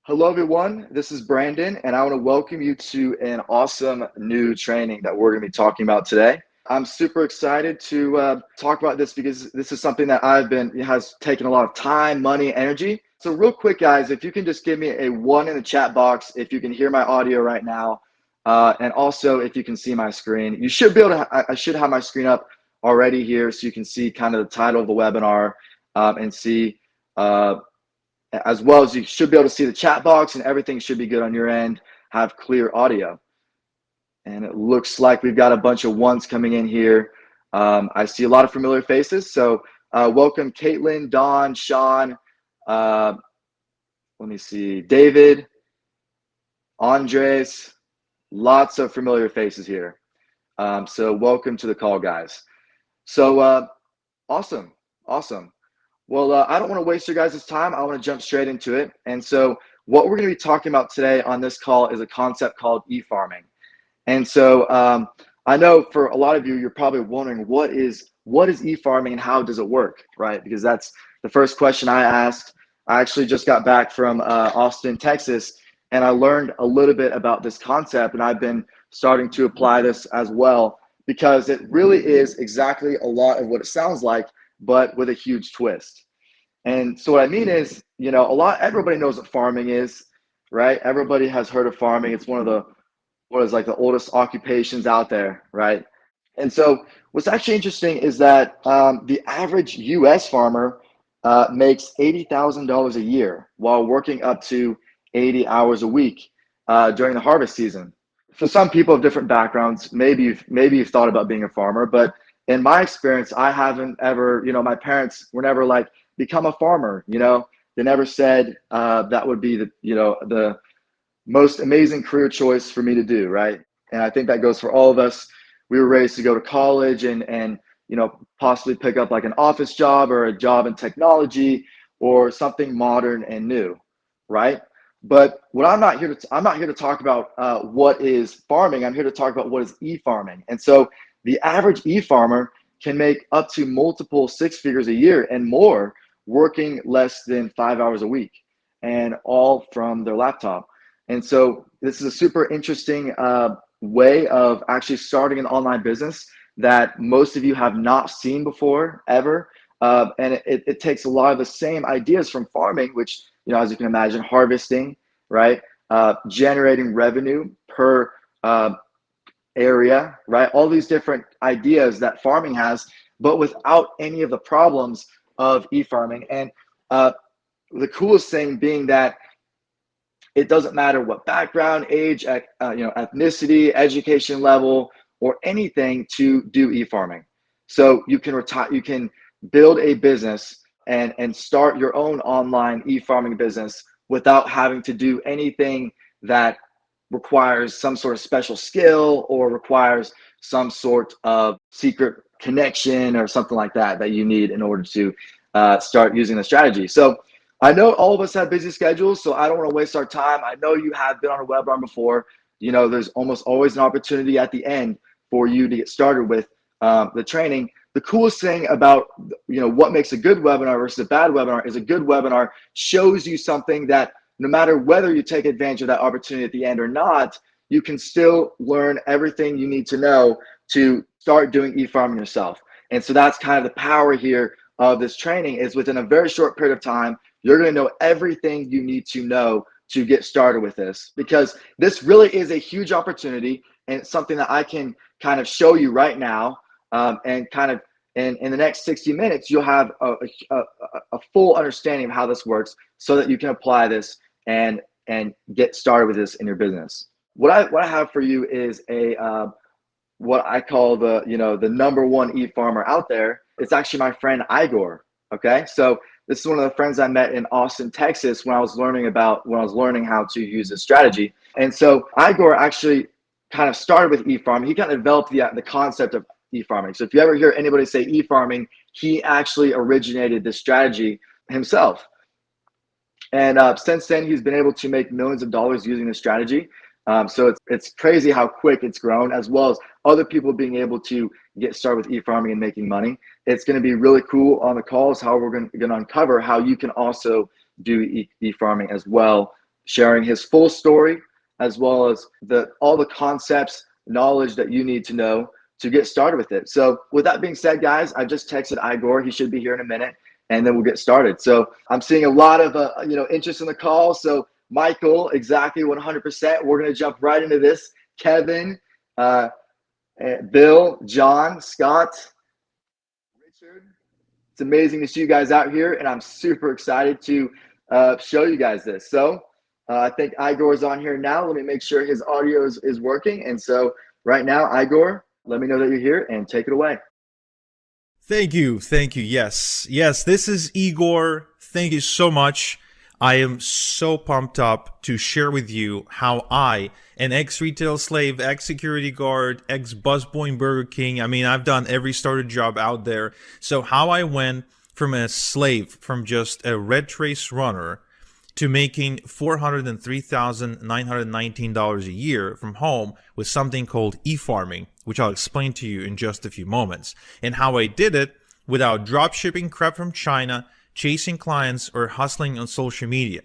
Hello, everyone. This is Brandon, and I want to welcome you to an awesome new training that we're going to be talking about today. I'm super excited to talk about this because this is something that has taken a lot of time, money, energy. So, real quick, guys, if you can just give me a one in the chat box, if you can hear my audio right now, and also if you can see my screen, you should be able to. I should have my screen up already here, so you can see kind of the title of the webinar and see. As well as you should be able to see the chat box and everything should be good on your end, have clear audio. And it looks like we've got a bunch of ones coming in here. I see a lot of familiar faces. So welcome Caitlin, Don, Sean, let me see, David, Andres, lots of familiar faces here. So welcome to the call, guys. So awesome. Well, I don't want to waste your guys' time. I want to jump straight into it. And so what we're going to be talking about today on this call is a concept called e-farming. And so I know for a lot of you, you're probably wondering what is e-farming and how does it work, right? Because that's the first question I asked. I actually just got back from Austin, Texas, and I learned a little bit about this concept, and I've been starting to apply this as well because it really is exactly a lot of what it sounds like, but with a huge twist. And so what I mean is, everybody knows what farming is, right? Everybody has heard of farming. It's what is like the oldest occupations out there, right? And so what's actually interesting is that the average U.S. farmer makes $80,000 a year while working up to 80 hours a week during the harvest season. For some people of different backgrounds, maybe you've thought about being a farmer, but in my experience, I haven't ever. My parents were never like become a farmer. They never said that would be the most amazing career choice for me to do, right? And I think that goes for all of us. We were raised to go to college and possibly pick up like an office job or a job in technology or something modern and new, right? But what I'm not here to talk about what is farming. I'm here to talk about what is e-farming. And so the average e-farmer can make up to multiple six figures a year and more working less than 5 hours a week, and all from their laptop. And so this is a super interesting way of actually starting an online business that most of you have not seen before ever. And it takes a lot of the same ideas from farming, which, as you can imagine, harvesting, right? Generating revenue per area, right? All these different ideas that farming has, but without any of the problems of e-farming. And the coolest thing being that it doesn't matter what background, age, ethnicity, education level, or anything to do e-farming. So you can build a business and start your own online e-farming business without having to do anything that requires some sort of special skill or requires some sort of secret connection or something like that you need in order to start using the strategy. So I know all of us have busy schedules, so I don't want to waste our time. I know you have been on a webinar before. There's almost always an opportunity at the end for you to get started with the training. The coolest thing about what makes a good webinar versus a bad webinar is a good webinar shows you something that no matter whether you take advantage of that opportunity at the end or not, you can still learn everything you need to know to start doing e-farming yourself. And so that's kind of the power here of this training is within a very short period of time, you're going to know everything you need to know to get started with this, because this really is a huge opportunity and it's something that I can kind of show you right now, and kind of in the next 60 minutes, you'll have a full understanding of how this works so that you can apply this and get started with this in your business. What I have for you is what I call the number one e-farmer out there. It's actually my friend Igor. Okay, so this is one of the friends I met in Austin, Texas, when I was learning how to use this strategy. And so Igor actually kind of started with e-farming. He kind of developed the concept of e-farming. So if you ever hear anybody say e-farming, he actually originated this strategy himself. And since then, he's been able to make millions of dollars using this strategy. So it's crazy how quick it's grown, as well as other people being able to get started with e-farming and making money. It's going to be really cool on the calls how we're going to uncover how you can also do e-farming as well sharing his full story as well as all the concepts, knowledge that you need to know to get started with it. So with that being said, guys, I just texted Igor. He should be here in a minute, and then we'll get started. So I'm seeing a lot of interest in the call. So Michael, exactly 100%. We're going to jump right into this. Kevin, Bill, John, Scott, Richard. It's amazing to see you guys out here, and I'm super excited to show you guys this. So I think Igor's on here now. Let me make sure his audio is working. And so right now, Igor, let me know that you're here and take it away. Thank you. Yes, this is Igor. Thank you so much. I am so pumped up to share with you how I, an ex-retail slave, ex-security guard, ex-busboy in Burger King, I've done every starter job out there. So how I went from a slave, from just a red trace runner, to making $403,919 a year from home with something called e-farming, which I'll explain to you in just a few moments, and how I did it without drop shipping crap from China, chasing clients, or hustling on social media.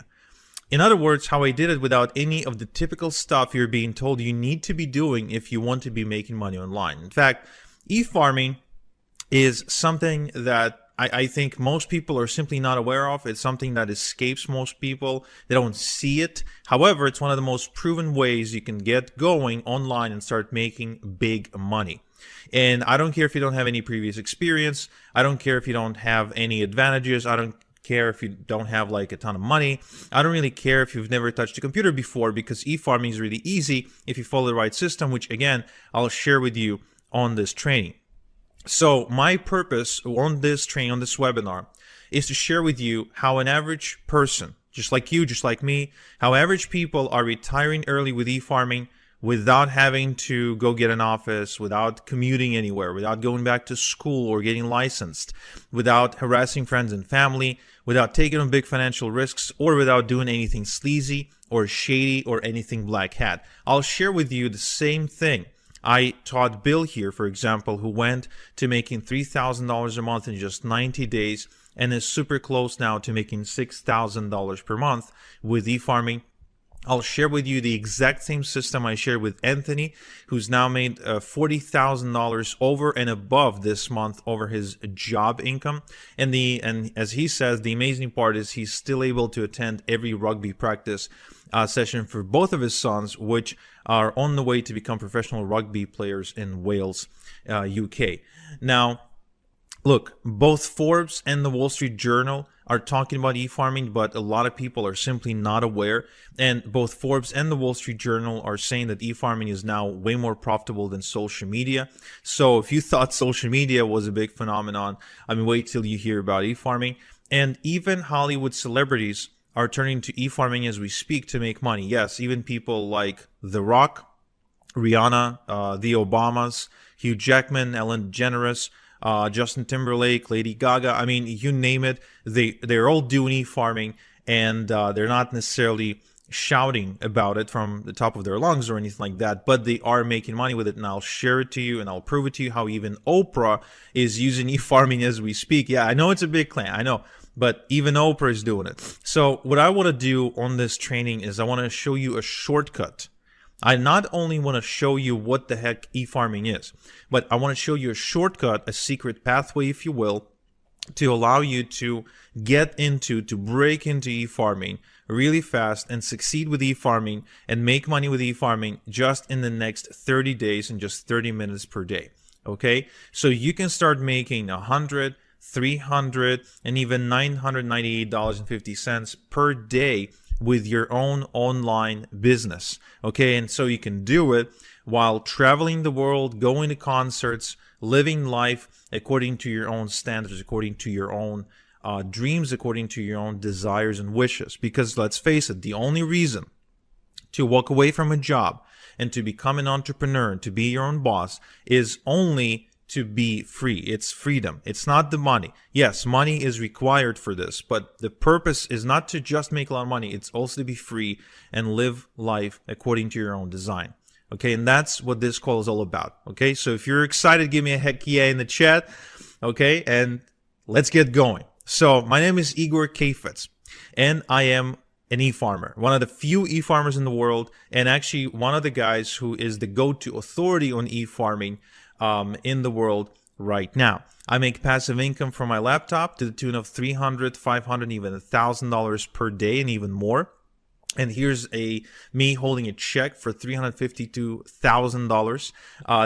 In other words, how I did it without any of the typical stuff you're being told you need to be doing if you want to be making money online. In fact, e-farming is something that I think most people are simply not aware of. It's something that escapes most people. They don't see it. However, it's one of the most proven ways you can get going online and start making big money. And I don't care if you don't have any previous experience. I don't care if you don't have any advantages. I don't care if you don't have like a ton of money. I don't really care if you've never touched a computer before, because e-farming is really easy if you follow the right system, which again, I'll share with you on this training. So my purpose on this training, on this webinar, is to share with you how an average person, just like you, just like me, how average people are retiring early with e-farming without having to go get an office, without commuting anywhere, without going back to school or getting licensed, without harassing friends and family, without taking on big financial risks, or without doing anything sleazy or shady or anything black hat. I'll share with you the same thing I taught Bill here, for example, who went to making $3,000 a month in just 90 days and is super close now to making $6,000 per month with e-farming. I'll share with you the exact same system I shared with Anthony, who's now made $40,000 over and above this month over his job income. And as he says, the amazing part is he's still able to attend every rugby practice session for both of his sons, which are on the way to become professional rugby players in Wales, UK. Now, look, both Forbes and the Wall Street Journal are talking about e-farming, but a lot of people are simply not aware. And both Forbes and the Wall Street Journal are saying that e-farming is now way more profitable than social media. So if you thought social media was a big phenomenon, wait till you hear about e-farming. And even Hollywood celebrities are turning to e-farming as we speak to make money. Yes, even people like The Rock, Rihanna, the Obamas, Hugh Jackman, Ellen DeGeneres, Justin Timberlake, Lady Gaga. You name it, they're all doing e-farming, and they're not necessarily shouting about it from the top of their lungs or anything like that, but they are making money with it. And I'll share it to you, and I'll prove it to you how even Oprah is using e-farming as we speak. Yeah, I know it's a big claim, I know, but even Oprah is doing it. So what I want to do on this training is I want to show you a shortcut. I not only want to show you what the heck e-farming is, but I want to show you a shortcut, a secret pathway, if you will, to allow you to break into e-farming really fast and succeed with e-farming and make money with e-farming just in the next 30 days and just 30 minutes per day. Okay, so you can start making $100, $300, and even $998.50 per day with your own online business. Okay, and so you can do it while traveling the world, going to concerts, living life according to your own standards, according to your own dreams, according to your own desires and wishes. Because let's face it, the only reason to walk away from a job and to become an entrepreneur and to be your own boss is only to be free. It's freedom. It's not the money. Yes, money is required for this, but the purpose is not to just make a lot of money. It's also to be free and live life according to your own design. Okay, and that's what this call is all about. Okay, so if you're excited, give me a heck yeah in the chat. Okay, and let's get going. So my name is Igor Kheifets, and I am an e-farmer, one of the few e-farmers in the world, and actually one of the guys who is the go-to authority on e-farming in the world right now. I make passive income from my laptop to the tune of $300, $500, even $1,000 per day, and even more. And here's me holding a check for $352,000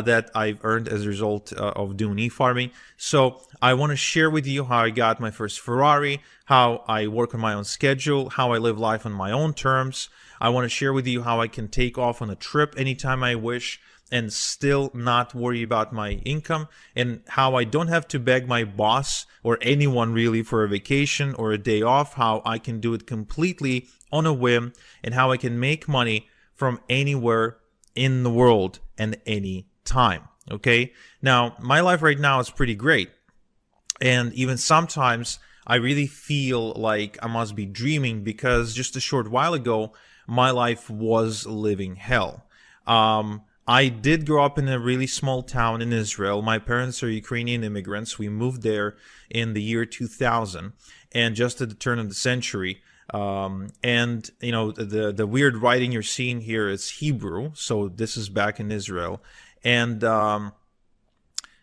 that I've earned as a result of doing e-farming. So I want to share with you how I got my first Ferrari, how I work on my own schedule, how I live life on my own terms. I want to share with you how I can take off on a trip anytime I wish and still not worry about my income, and how I don't have to beg my boss or anyone really for a vacation or a day off, how I can do it completely on a whim, and how I can make money from anywhere in the world and any time. Okay? Now, my life right now is pretty great. And even sometimes I really feel like I must be dreaming, because just a short while ago, my life was living hell. I did grow up in a really small town in Israel. My parents are Ukrainian immigrants. We moved there in the year 2000, and just at the turn of the century. And you know, the weird writing you're seeing here is Hebrew, so this is back in Israel. And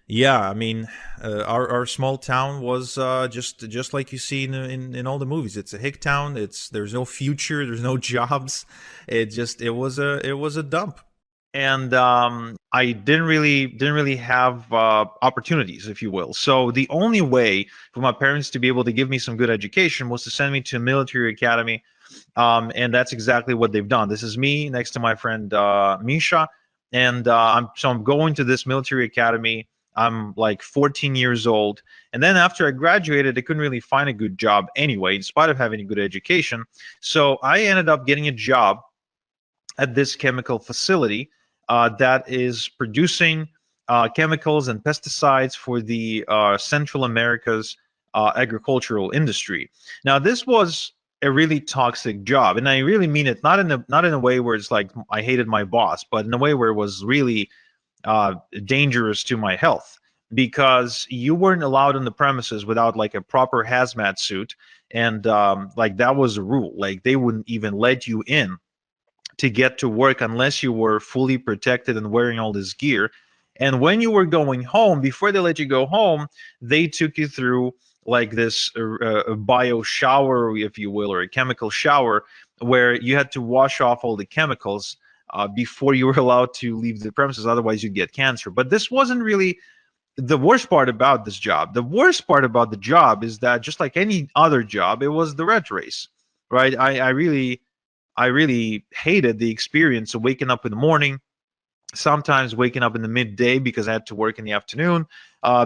yeah, I mean, our small town was just like you see in all the movies. It's a hick town. There's no future. There's no jobs. It was a dump. And I didn't really have opportunities, if you will. So the only way for my parents to be able to give me some good education was to send me to a military academy, and that's exactly what they've done. This is me next to my friend Misha, and I'm going to this military academy. I'm like 14 years old, and then after I graduated, I couldn't really find a good job anyway, in spite of having a good education. So I ended up getting a job at this chemical facility that is producing chemicals and pesticides for the Central America's agricultural industry. Now, this was a really toxic job, and I really mean it not in a way where it's like I hated my boss, but in a way where it was really dangerous to my health, because you weren't allowed on the premises without like a proper hazmat suit, and like that was a rule. Like they wouldn't even let you in to get to work unless you were fully protected and wearing all this gear. And when you were going home, before they let you go home, they took you through like this bio shower, if you will, or a chemical shower, where you had to wash off all the chemicals before you were allowed to leave the premises. Otherwise, you'd get cancer. But this wasn't really the worst part about this job. The worst part about the job is that, just like any other job, it was the rat race, right? I really hated the experience of waking up in the morning, sometimes waking up in the midday because I had to work in the afternoon,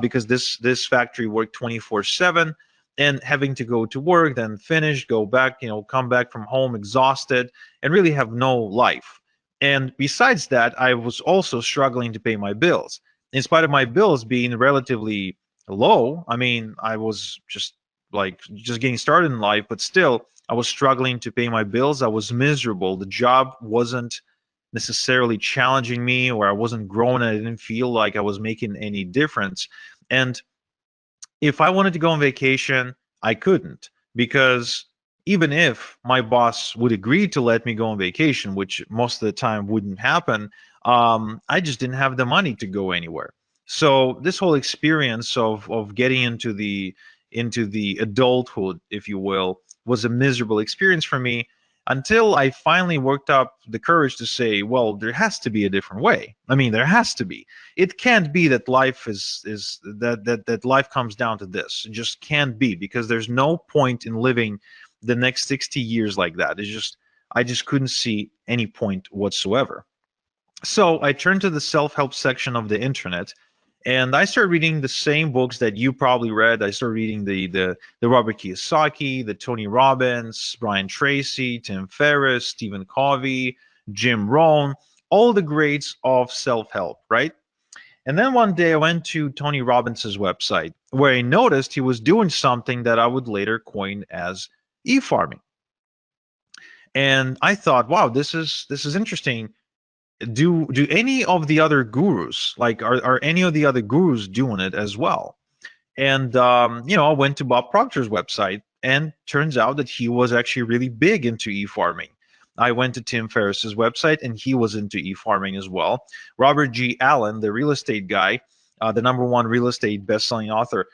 because this factory worked 24/7, and having to go to work, then finish, go back, come back from home exhausted, and really have no life. And besides that, I was also struggling to pay my bills. In spite of my bills being relatively low, I mean, I was just getting started in life, but still, I was struggling to pay my bills. I was miserable. The job wasn't necessarily challenging me, or I wasn't growing. I didn't feel like I was making any difference. And if I wanted to go on vacation, I couldn't, because even if my boss would agree to let me go on vacation, which most of the time wouldn't happen, I just didn't have the money to go anywhere. So this whole experience of getting into the adulthood, if you will, was a miserable experience for me, until I finally worked up the courage to say, well, there has to be a different way. I mean, there has to be. It can't be that life that life comes down to this. It just can't be, because there's no point in living the next 60 years like that. I just couldn't see any point whatsoever. So I turned to the self-help section of the internet, and I started reading the same books that you probably read. I started reading the Robert Kiyosaki, the Tony Robbins, Brian Tracy, Tim Ferriss, Stephen Covey, Jim Rohn, all the greats of self-help, right? And then one day I went to Tony Robbins' website, where I noticed he was doing something that I would later coin as e-farming. And I thought, wow, this is interesting. Do any of the other gurus, like are any of the other gurus doing it as well? And I went to Bob Proctor's website, and turns out that he was actually really big into e-farming. I went to Tim Ferriss's website, and he was into e-farming as well. Robert G. Allen, the real estate guy, the number one real estate best-selling author,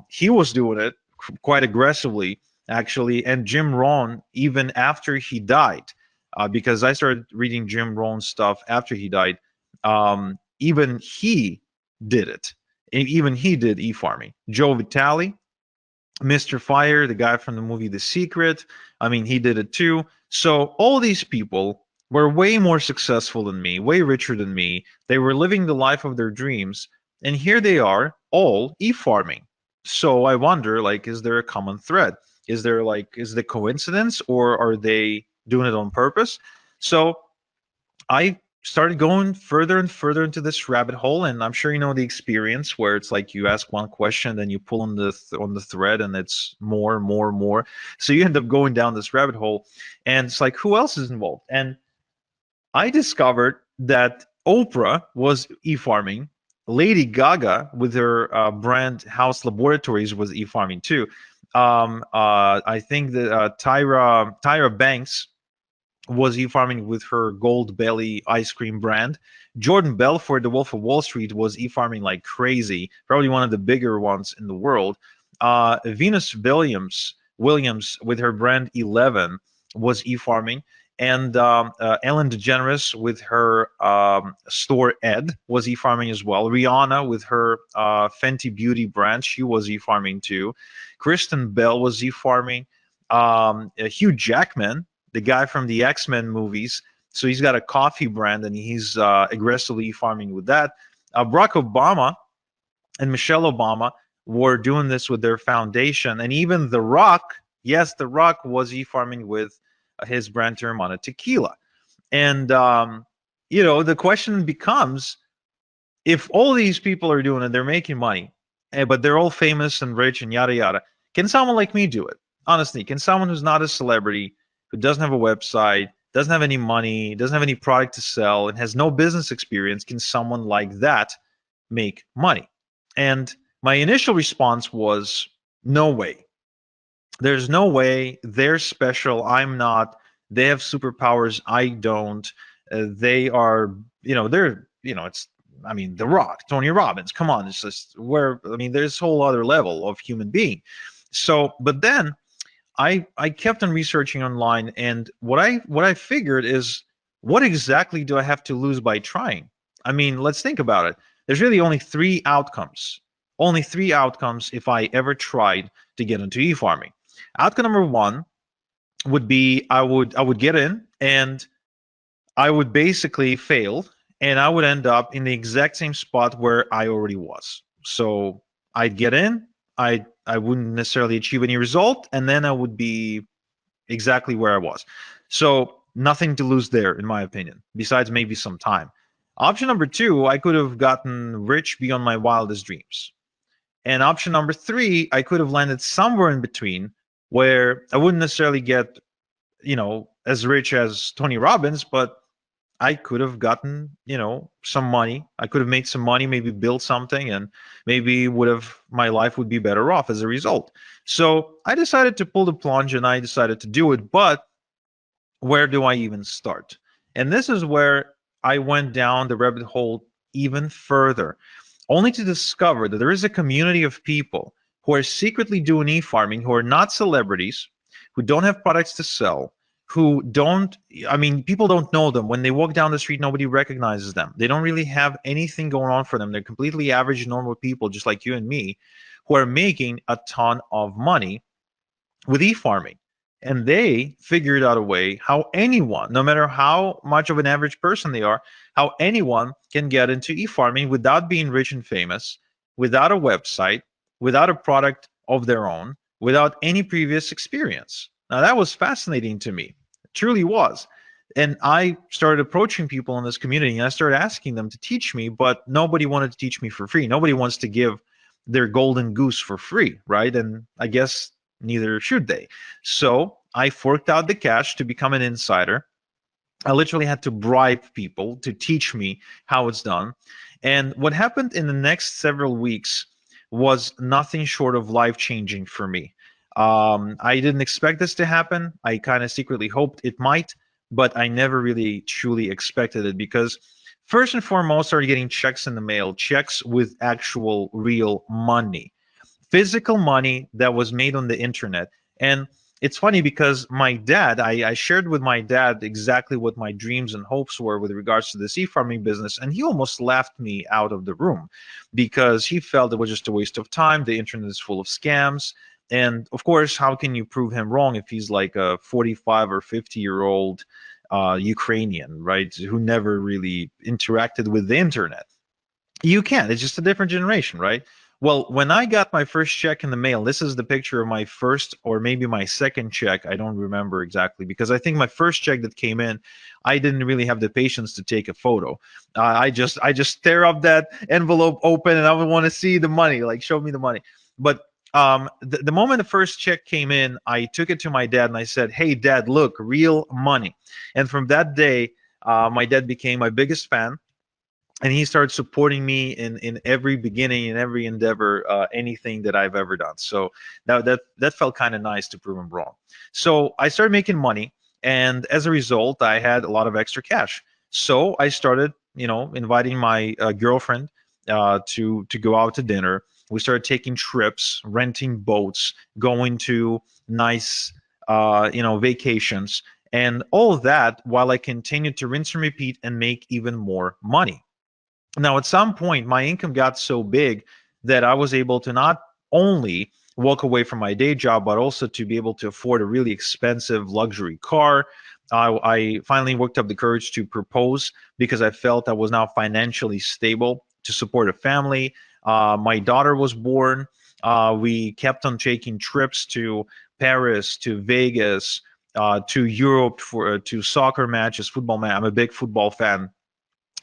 he was doing it quite aggressively, actually. And Jim Rohn, even after he died, because I started reading Jim Rohn's stuff after he died, even he did it. Even he did e-farming. Joe Vitale, Mr. Fire, the guy from the movie The Secret, I mean, he did it too. So all these people were way more successful than me, way richer than me. They were living the life of their dreams, and here they are, all e-farming. So I wonder, like, is there a common thread? Is the coincidence, or are they doing it on purpose? So I started going further and further into this rabbit hole, and I'm sure you know the experience where it's like you ask one question, then you pull on the thread, and it's more, more, more. So you end up going down this rabbit hole, and it's like, who else is involved? And I discovered that Oprah was e-farming. Lady Gaga, with her brand House Laboratories, was e-farming too. I think that Tyra Banks was e-farming with her Gold Belly ice cream brand. Jordan Belfort, the Wolf of Wall Street, was e-farming like crazy, probably one of the bigger ones in the world. Venus Williams with her brand 11 was e-farming. And Ellen DeGeneres with her store Ed was e-farming as well. Rihanna with her Fenty Beauty brand, she was e-farming too. Kristen Bell was e-farming. Hugh Jackman, the guy from the X-Men movies, so he's got a coffee brand, and he's aggressively farming with that. Barack Obama and Michelle Obama were doing this with their foundation, and even The Rock, yes, The Rock was e-farming with his brand Teremana Tequila. And the question becomes, if all these people are doing it, they're making money, but they're all famous and rich and yada yada, can someone like me do it? Honestly, can someone who's not a celebrity, who doesn't have a website, doesn't have any money, doesn't have any product to sell, and has no business experience, can someone like that make money? And my initial response was, no way. There's no way. They're special. I'm not. They have superpowers. I don't. They are, it's, I mean, The Rock, Tony Robbins. Come on. It's just there's a whole other level of human being. So, but then I kept on researching online, and what I figured is, what exactly do I have to lose by trying? I mean, let's think about it. There's really only three outcomes. Only three outcomes if I ever tried to get into e-farming. Outcome number one would be I would get in, and I would basically fail, and I would end up in the exact same spot where I already was. So I'd get in, I wouldn't necessarily achieve any result, and then I would be exactly where I was. So nothing to lose there, in my opinion, besides maybe some time. Option number two, I could have gotten rich beyond my wildest dreams. And option number three, I could have landed somewhere in between, where I wouldn't necessarily get, as rich as Tony Robbins, but I could have gotten, some money. I could have made some money, maybe built something, and maybe my life would be better off as a result. So I decided to pull the plunge, and I decided to do it. But where do I even start? And this is where I went down the rabbit hole even further, only to discover that there is a community of people who are secretly doing e-farming, who are not celebrities, who don't have products to sell, who don't, people don't know them. When they walk down the street, nobody recognizes them. They don't really have anything going on for them. They're completely average, normal people, just like you and me, who are making a ton of money with e-farming. And they figured out a way how anyone, no matter how much of an average person they are, how anyone can get into e-farming without being rich and famous, without a website, without a product of their own, without any previous experience. Now, that was fascinating to me. It truly was. And I started approaching people in this community, and I started asking them to teach me, but nobody wanted to teach me for free. Nobody wants to give their golden goose for free, right? And I guess neither should they. So I forked out the cash to become an insider. I literally had to bribe people to teach me how it's done. And what happened in the next several weeks was nothing short of life-changing for me. I didn't expect this to happen. I kind of secretly hoped it might, but I never really truly expected it because first and foremost, I started getting checks in the mail, checks with actual real money, physical money that was made on the internet. And it's funny because my dad, I shared with my dad exactly what my dreams and hopes were with regards to this e-farming business, and he almost laughed me out of the room because he felt it was just a waste of time. The internet is full of scams. And of course, how can you prove him wrong if he's like a 45 or 50-year-old Ukrainian, right, who never really interacted with the internet? You can't. It's just a different generation, right? Well, when I got my first check in the mail, this is the picture of my first or maybe my second check. I don't remember exactly because I think my first check that came in, I didn't really have the patience to take a photo. I just tear up that envelope open and I would want to see the money, like show me the money. But the moment the first check came in, I took it to my dad and I said, "Hey, Dad, look, real money." And from that day, my dad became my biggest fan and he started supporting me in every beginning, in every endeavor, anything that I've ever done. So that felt kind of nice to prove him wrong. So I started making money, and as a result, I had a lot of extra cash. So I started, inviting my girlfriend to go out to dinner. We started taking trips, renting boats, going to nice vacations, and all of that while I continued to rinse and repeat and make even more money. Now, at some point, my income got so big that I was able to not only walk away from my day job, but also to be able to afford a really expensive luxury car. I finally worked up the courage to propose because I felt I was now financially stable to support a family. My daughter was born. We kept on taking trips to Paris, to Vegas, to Europe for to soccer matches, football match. I'm a big football fan,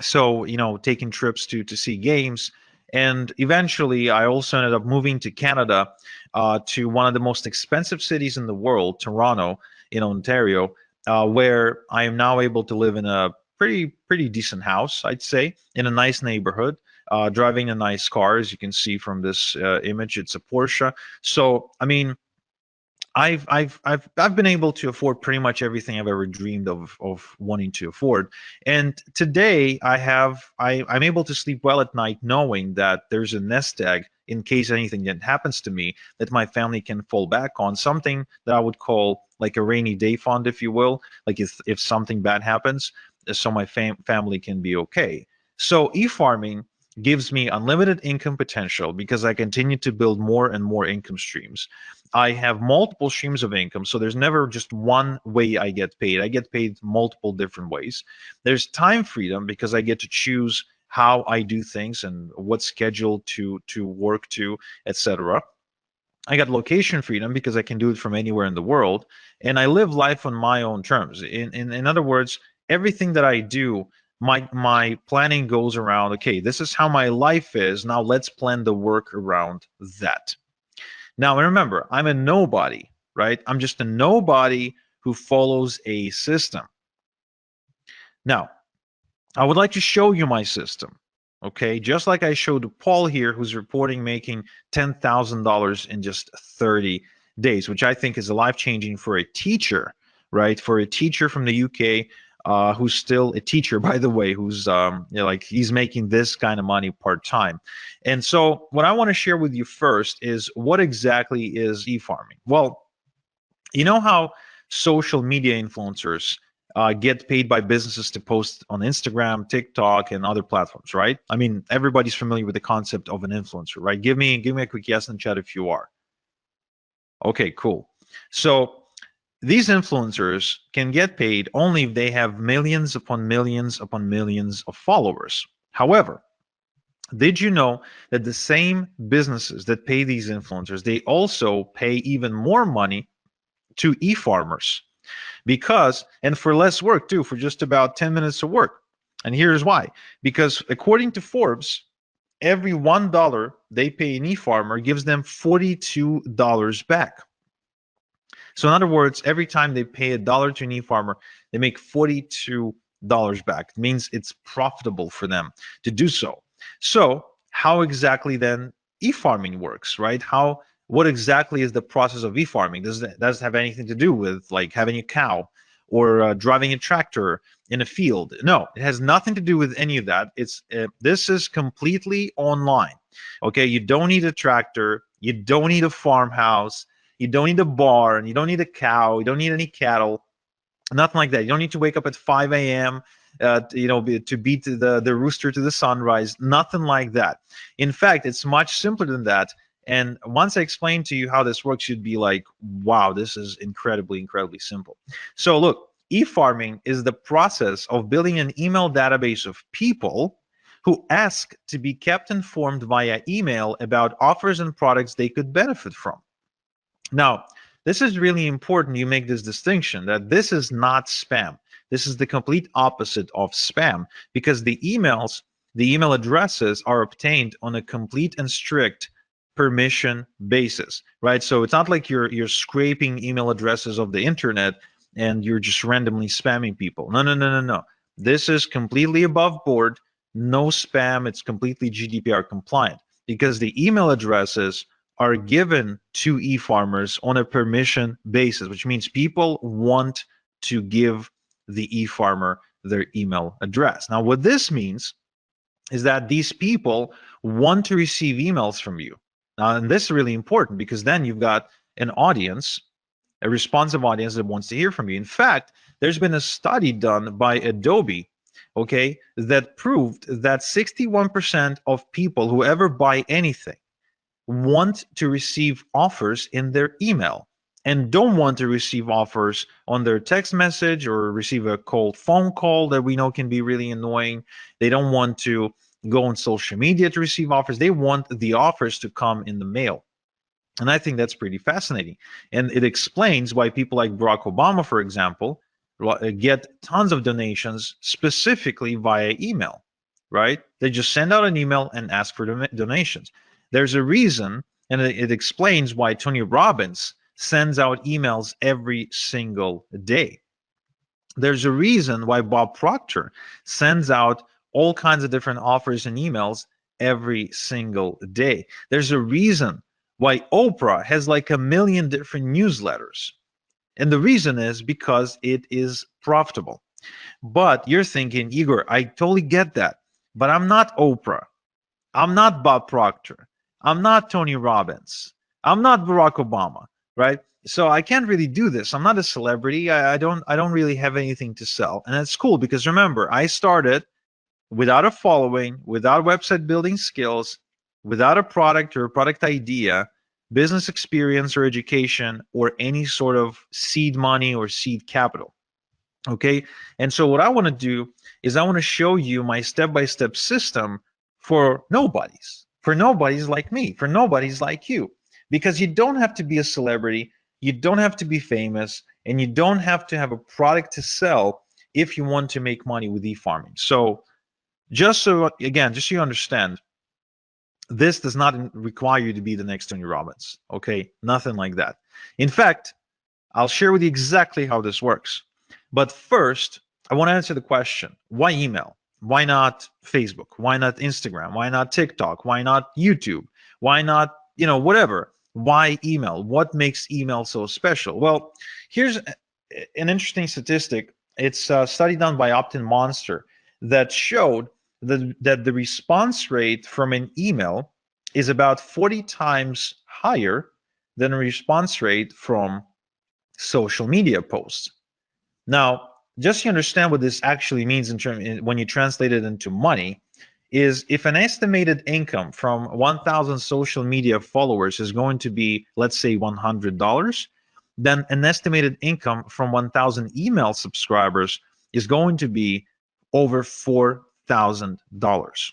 so taking trips to see games. And eventually I also ended up moving to Canada, to one of the most expensive cities in the world, Toronto, in Ontario, where I am now able to live in a pretty decent house, I'd say, in a nice neighborhood, driving a nice car. As you can see from this image, it's a Porsche. So I mean, I've been able to afford pretty much everything I've ever dreamed of wanting to afford. And today I'm able to sleep well at night knowing that there's a nest egg in case anything that happens to me that my family can fall back on, something that I would call like a rainy day fund, if you will, like if something bad happens, so my family can be okay. So e-farming gives me unlimited income potential because I continue to build more and more income streams. I have multiple streams of income, so there's never just one way I get paid. I get paid multiple different ways. There's time freedom because I get to choose how I do things and what schedule to work to, etc. I got location freedom because I can do it from anywhere in the world, and I live life on my own terms. In other words, everything that I do, my planning goes around, okay, this is how my life is. Now let's plan the work around that. Now, remember, I'm a nobody, right? I'm just a nobody who follows a system. Now, I would like to show you my system, okay? Just like I showed Paul here, who's reporting making $10,000 in just 30 days, which I think is life-changing for a teacher, right? For a teacher from the UK, who's still a teacher, by the way, who's like he's making this kind of money part-time. And so what I want to share with you first is what exactly is e-farming. Well, you know how social media influencers get paid by businesses to post on Instagram, TikTok, and other platforms, right? I mean, everybody's familiar with the concept of an influencer, right? Give me a quick yes in the chat if you are. Okay, cool. So these influencers can get paid only if they have millions upon millions upon millions of followers. However, did you know that the same businesses that pay these influencers, they also pay even more money to e-farmers? Because, and for less work too, for just about 10 minutes of work. And here's why. Because according to Forbes, every $1 they pay an e-farmer gives them $42 back. So in other words, every time they pay $1 to an e-farmer, they make $42 back. It means it's profitable for them to do so. So how exactly then e-farming works, right? How what exactly is the process of e-farming? Does it have anything to do with like having a cow or driving a tractor in a field? No, it has nothing to do with any of that. This is completely online. Okay, you don't need a tractor, you don't need a farmhouse, you don't need a barn, you don't need a cow, you don't need any cattle, nothing like that. You don't need to wake up at 5 a.m. To beat the rooster to the sunrise. Nothing like that. In fact, it's much simpler than that. And once I explain to you how this works, you'd be like, wow, this is incredibly simple. So look, e-farming is the process of building an email database of people who ask to be kept informed via email about offers and products they could benefit from. Now, this is really important you make this distinction that this is not spam. This is the complete opposite of spam, because the email addresses are obtained on a complete and strict permission basis, right? So it's not like you're scraping email addresses of the internet and you're just randomly spamming people. No. This is completely above board, no spam. It's completely GDPR compliant because the email addresses are given to e-farmers on a permission basis, which means people want to give the e-farmer their email address. Now, what this means is that these people want to receive emails from you. Now, and this is really important because then you've got an audience, a responsive audience that wants to hear from you. In fact, there's been a study done by Adobe, okay, that proved that 61% of people who ever buy anything want to receive offers in their email and don't want to receive offers on their text message or receive a cold phone call that we know can be really annoying. They don't want to go on social media to receive offers. They want the offers to come in the mail. And I think that's pretty fascinating. And it explains why people like Barack Obama, for example, get tons of donations specifically via email, right? They just send out an email and ask for donations. There's a reason, and it explains why Tony Robbins sends out emails every single day. There's a reason why Bob Proctor sends out all kinds of different offers and emails every single day. There's a reason why Oprah has like 1 million different newsletters. And the reason is because it is profitable. But you're thinking, Igor, I totally get that, but I'm not Oprah. I'm not Bob Proctor. I'm not Tony Robbins. I'm not Barack Obama, right? So I can't really do this. I'm not a celebrity. I don't really have anything to sell. And that's cool because remember, I started without a following, without website building skills, without a product or a product idea, business experience or education, or any sort of seed money or seed capital. Okay. And so what I want to do is I want to show you my step-by-step system for nobodies like me, for nobodies like you, because you don't have to be a celebrity, you don't have to be famous, and you don't have to have a product to sell if you want to make money with e-farming. So just so you understand, this does not require you to be the next Tony Robbins, okay? Nothing like that. In fact, I'll share with you exactly how this works. But first, I want to answer the question, why email? Why not Facebook? Why not Instagram? Why not TikTok? Why not YouTube? Why not, whatever? Why email? What makes email so special? Well, here's an interesting statistic. It's a study done by Opt-in Monster that showed that the response rate from an email is about 40 times higher than a response rate from social media posts. Now, just so you understand what this actually means when you translate it into money, is if an estimated income from 1,000 social media followers is going to be, let's say, $100, then an estimated income from 1,000 email subscribers is going to be over $4,000.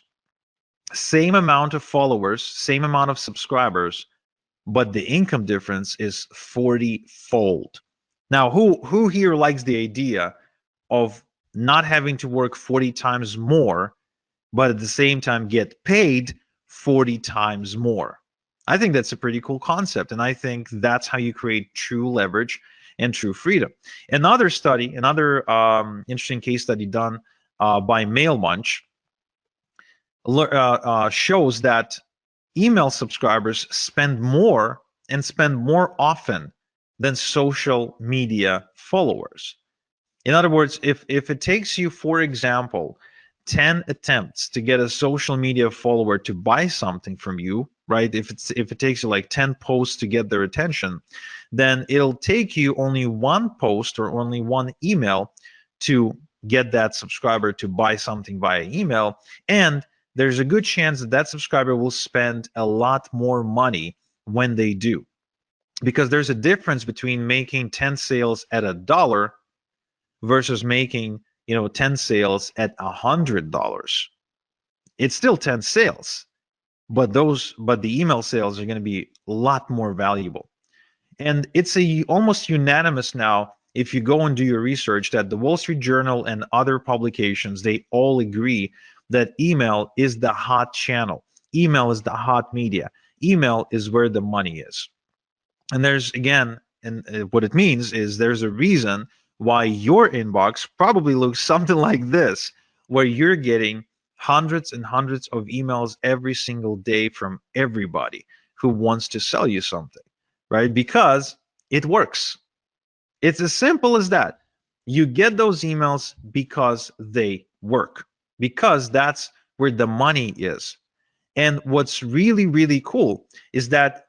Same amount of followers, same amount of subscribers, but the income difference is 40-fold. Now, who here likes the idea of not having to work 40 times more, but at the same time get paid 40 times more? I think that's a pretty cool concept, and I think that's how you create true leverage and true freedom. Another interesting case study done by MailMunch shows that email subscribers spend more and spend more often than social media followers. In other words, if it takes you, for example, 10 attempts to get a social media follower to buy something from you, right? If it takes you like 10 posts to get their attention, then it'll take you only one post or only one email to get that subscriber to buy something via email. And there's a good chance that that subscriber will spend a lot more money when they do. Because there's a difference between making 10 sales at $1 versus making 10 sales at $100. It's still 10 sales, but the email sales are going to be a lot more valuable. And it's almost unanimous now, if you go and do your research, that the Wall Street Journal and other publications, they all agree that email is the hot channel. Email is the hot media. Email is where the money is. And there's, again, and what it means is there's a reason why your inbox probably looks something like this, where you're getting hundreds and hundreds of emails every single day from everybody who wants to sell you something, right? Because it works. It's as simple as that. You get those emails because they work, because that's where the money is. And what's really, really cool is that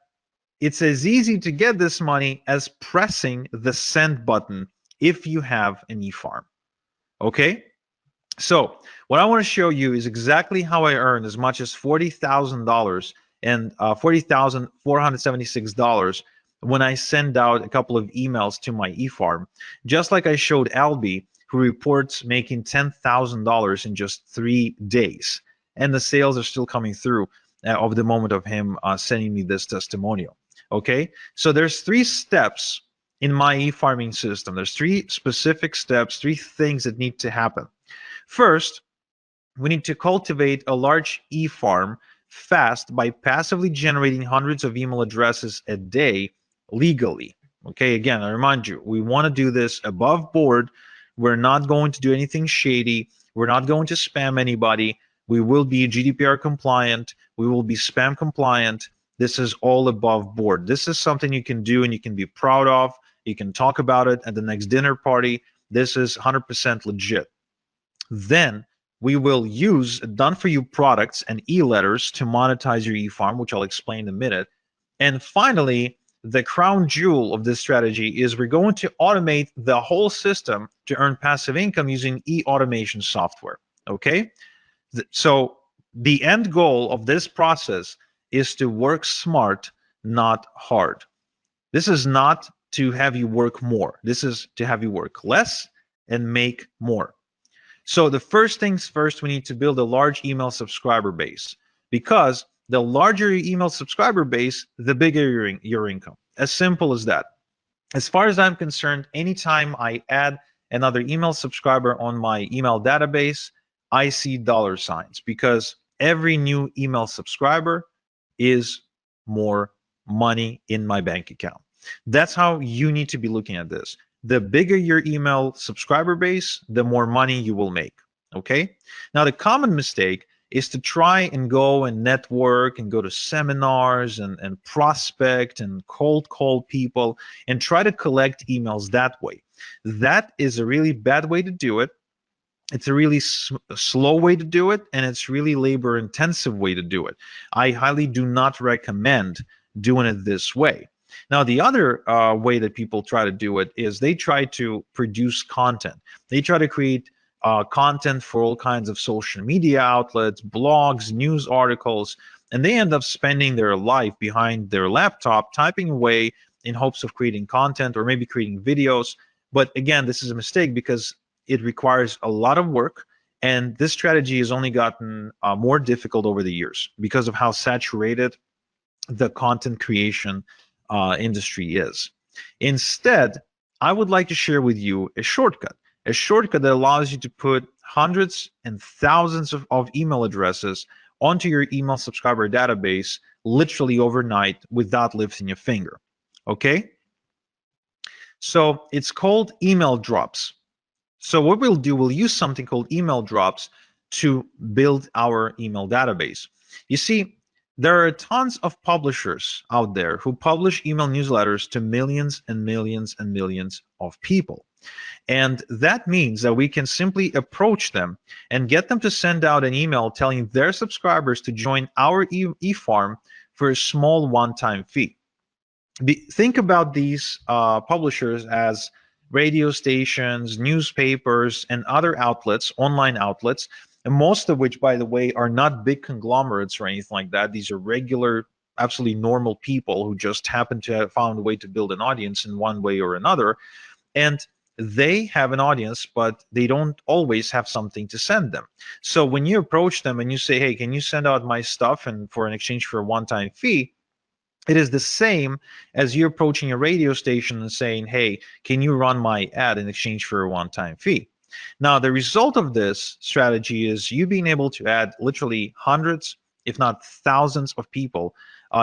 it's as easy to get this money as pressing the send button if you have an e-farm. Okay? So what I want to show you is exactly how I earned as much as $40,000 and $40,476 when I send out a couple of emails to my e-farm. Just like I showed Albie, who reports making $10,000 in just 3 days. And the sales are still coming through of the moment of him sending me this testimonial. Okay, so there's 3 steps in my e-farming system. There's 3 specific steps, 3 things that need to happen. First, we need to cultivate a large e-farm fast by passively generating hundreds of email addresses a day legally. Okay, again, I remind you, we want to do this above board. We're not going to do anything shady. We're not going to spam anybody. We will be GDPR compliant. We will be spam compliant. This is all above board. This is something you can do and you can be proud of. You can talk about it at the next dinner party. This is 100% legit. Then we will use done-for-you products and e-letters to monetize your e-farm, which I'll explain in a minute. And finally, the crown jewel of this strategy is we're going to automate the whole system to earn passive income using e-automation software. Okay? So the end goal of this process is to work smart, not hard. This is not to have you work more. This is to have you work less and make more. So the first things first, we need to build a large email subscriber base, because the larger your email subscriber base, the bigger your income. As simple as that. As far as I'm concerned, anytime I add another email subscriber on my email database, I see dollar signs, because every new email subscriber is more money in my bank account. That's how you need to be looking at this. The bigger your email subscriber base, the more money you will make. Okay? Now, the common mistake is to try and go and network and go to seminars and prospect and cold call people and try to collect emails that way. That is a really bad way to do it. It's a really slow way to do it, and it's really labor-intensive way to do it. I highly do not recommend doing it this way. Now, the other way that people try to do it is they try to produce content. They try to create content for all kinds of social media outlets, blogs, news articles, and they end up spending their life behind their laptop typing away in hopes of creating content or maybe creating videos. But again, this is a mistake because it requires a lot of work, and this strategy has only gotten more difficult over the years because of how saturated the content creation industry is. Instead, I would like to share with you a shortcut that allows you to put hundreds and thousands of email addresses onto your email subscriber database literally overnight without lifting a finger. Okay? So it's called email drops. So what we'll do, we'll use something called email drops to build our email database. You see, There are tons of publishers out there who publish email newsletters to millions and millions and millions of people. And that means that we can simply approach them and get them to send out an email telling their subscribers to join our e-farm for a small one-time fee. Think about these publishers as radio stations, newspapers, and other outlets, online outlets, and most of which, by the way, are not big conglomerates or anything like that. These are regular, absolutely normal people who just happen to have found a way to build an audience in one way or another. And they have an audience, but they don't always have something to send them. So when you approach them and you say, hey, can you send out my stuff and for an exchange for a one-time fee, it is the same as you approaching a radio station and saying, hey, can you run my ad in exchange for a one-time fee? Now, the result of this strategy is you being able to add literally hundreds, if not thousands of people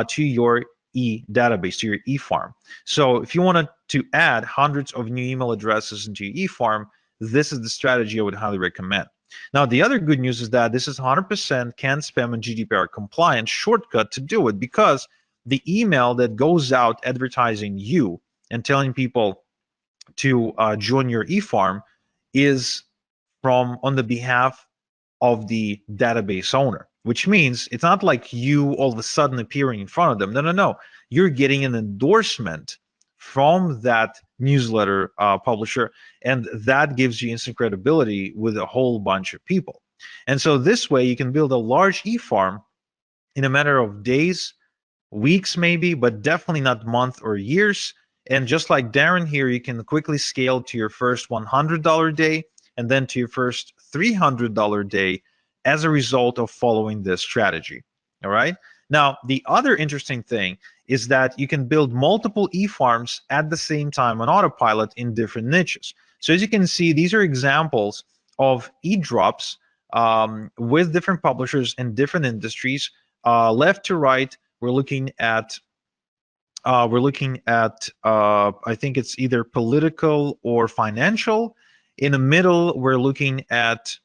to your database, to your e-farm. So if you wanted to add hundreds of new email addresses into your e-farm, this is the strategy I would highly recommend. Now, the other good news is that this is 100% CAN-SPAM and GDPR compliant shortcut to do it, because the email that goes out advertising you and telling people to join your e-farm is on the behalf of the database owner, which means it's not like you all of a sudden appearing in front of them. No. You're getting an endorsement from that newsletter publisher, and that gives you instant credibility with a whole bunch of people. And so this way you can build a large e-farm in a matter of days, weeks maybe, but definitely not months or years. And just like Darren here, you can quickly scale to your first $100 day and then to your first $300 day as a result of following this strategy. All right. Now, the other interesting thing is that you can build multiple e-farms at the same time on autopilot in different niches. So as you can see, these are examples of e-drops with different publishers in different industries. Left to right, we're looking at I think it's either political or financial. In the middle, we're looking at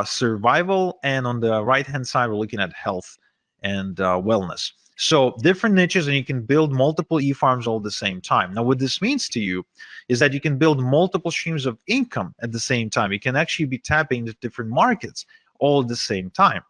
survival, and on the right-hand side, we're looking at health and wellness. So different niches, and you can build multiple e-farms all at the same time. Now, what this means to you is that you can build multiple streams of income at the same time. You can actually be tapping into different markets all at the same time.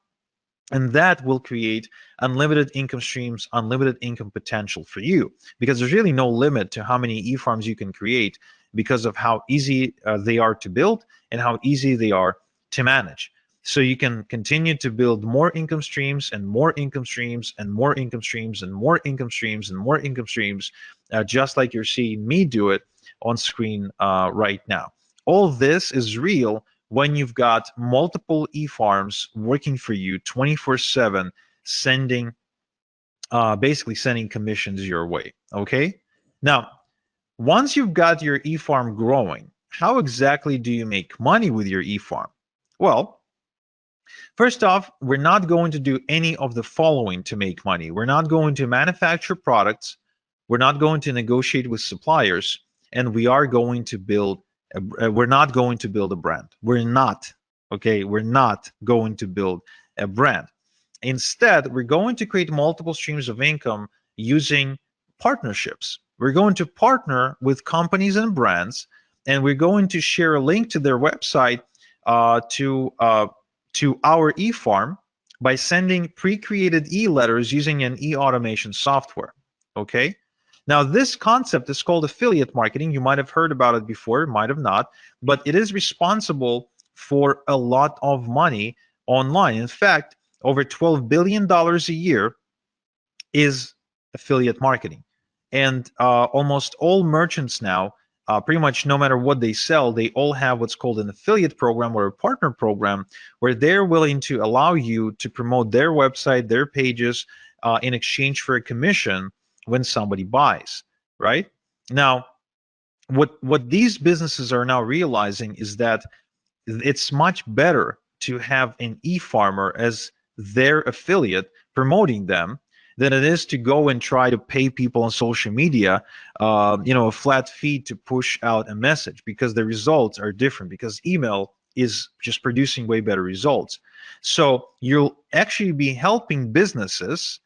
And that will create unlimited income streams, unlimited income potential for you, because there's really no limit to how many e-farms you can create because of how easy they are to build and how easy they are to manage. So you can continue to build more income streams and more income streams and more income streams and more income streams and more income streams, just like you're seeing me do it on screen right now. All this is real when you've got multiple e-farms working for you 24/7, basically sending commissions your way. Okay. Now, once you've got your e-farm growing, how exactly do you make money with your e-farm? Well, first off, we're not going to do any of the following to make money. We're not going to manufacture products. We're not going to negotiate with suppliers, and we are going to build. We're not going to build a brand. We're not. Okay, we're not going to build a brand. Instead, we're going to create multiple streams of income using partnerships. We're going to partner with companies and brands, and we're going to share a link to their website to our e-farm by sending pre-created e-letters using an e-automation software. Okay. Now, this concept is called affiliate marketing. You might have heard about it before, might have not, but it is responsible for a lot of money online. In fact, over $12 billion a year is affiliate marketing. And almost all merchants now, pretty much no matter what they sell, they all have what's called an affiliate program or a partner program, where they're willing to allow you to promote their website, their pages, in exchange for a commission when somebody buys, right? Now, what these businesses are now realizing is that it's much better to have an e-farmer as their affiliate promoting them than it is to go and try to pay people on social media, a flat fee to push out a message, because the results are different, because email is just producing way better results. So you'll actually be helping businesses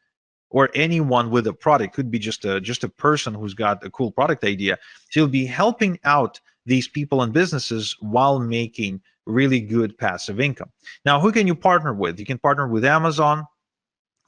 or anyone with a product. Could be just a person who's got a cool product idea. So you'll be helping out these people and businesses while making really good passive income. Now, who can you partner with? You can partner with Amazon,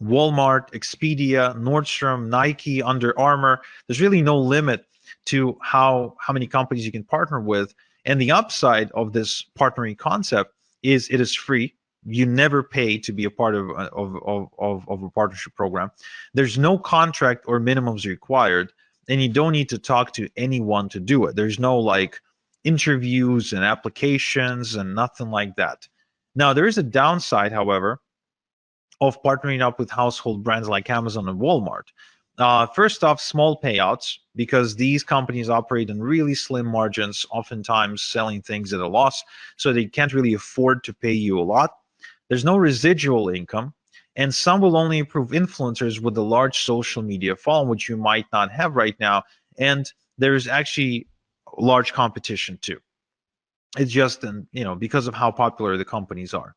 Walmart, Expedia, Nordstrom, Nike, Under Armour. There's really no limit to how many companies you can partner with. And the upside of this partnering concept is it is free. You never pay to be a part of a partnership program. There's no contract or minimums required, and you don't need to talk to anyone to do it. There's no like interviews and applications and nothing like that. Now, there is a downside, however, of partnering up with household brands like Amazon and Walmart. First off, small payouts, because these companies operate in really slim margins, oftentimes selling things at a loss, so they can't really afford to pay you a lot. There's no residual income, and some will only approve influencers with a large social media following, which you might not have right now. And there's actually large competition too. It's just, because of how popular the companies are.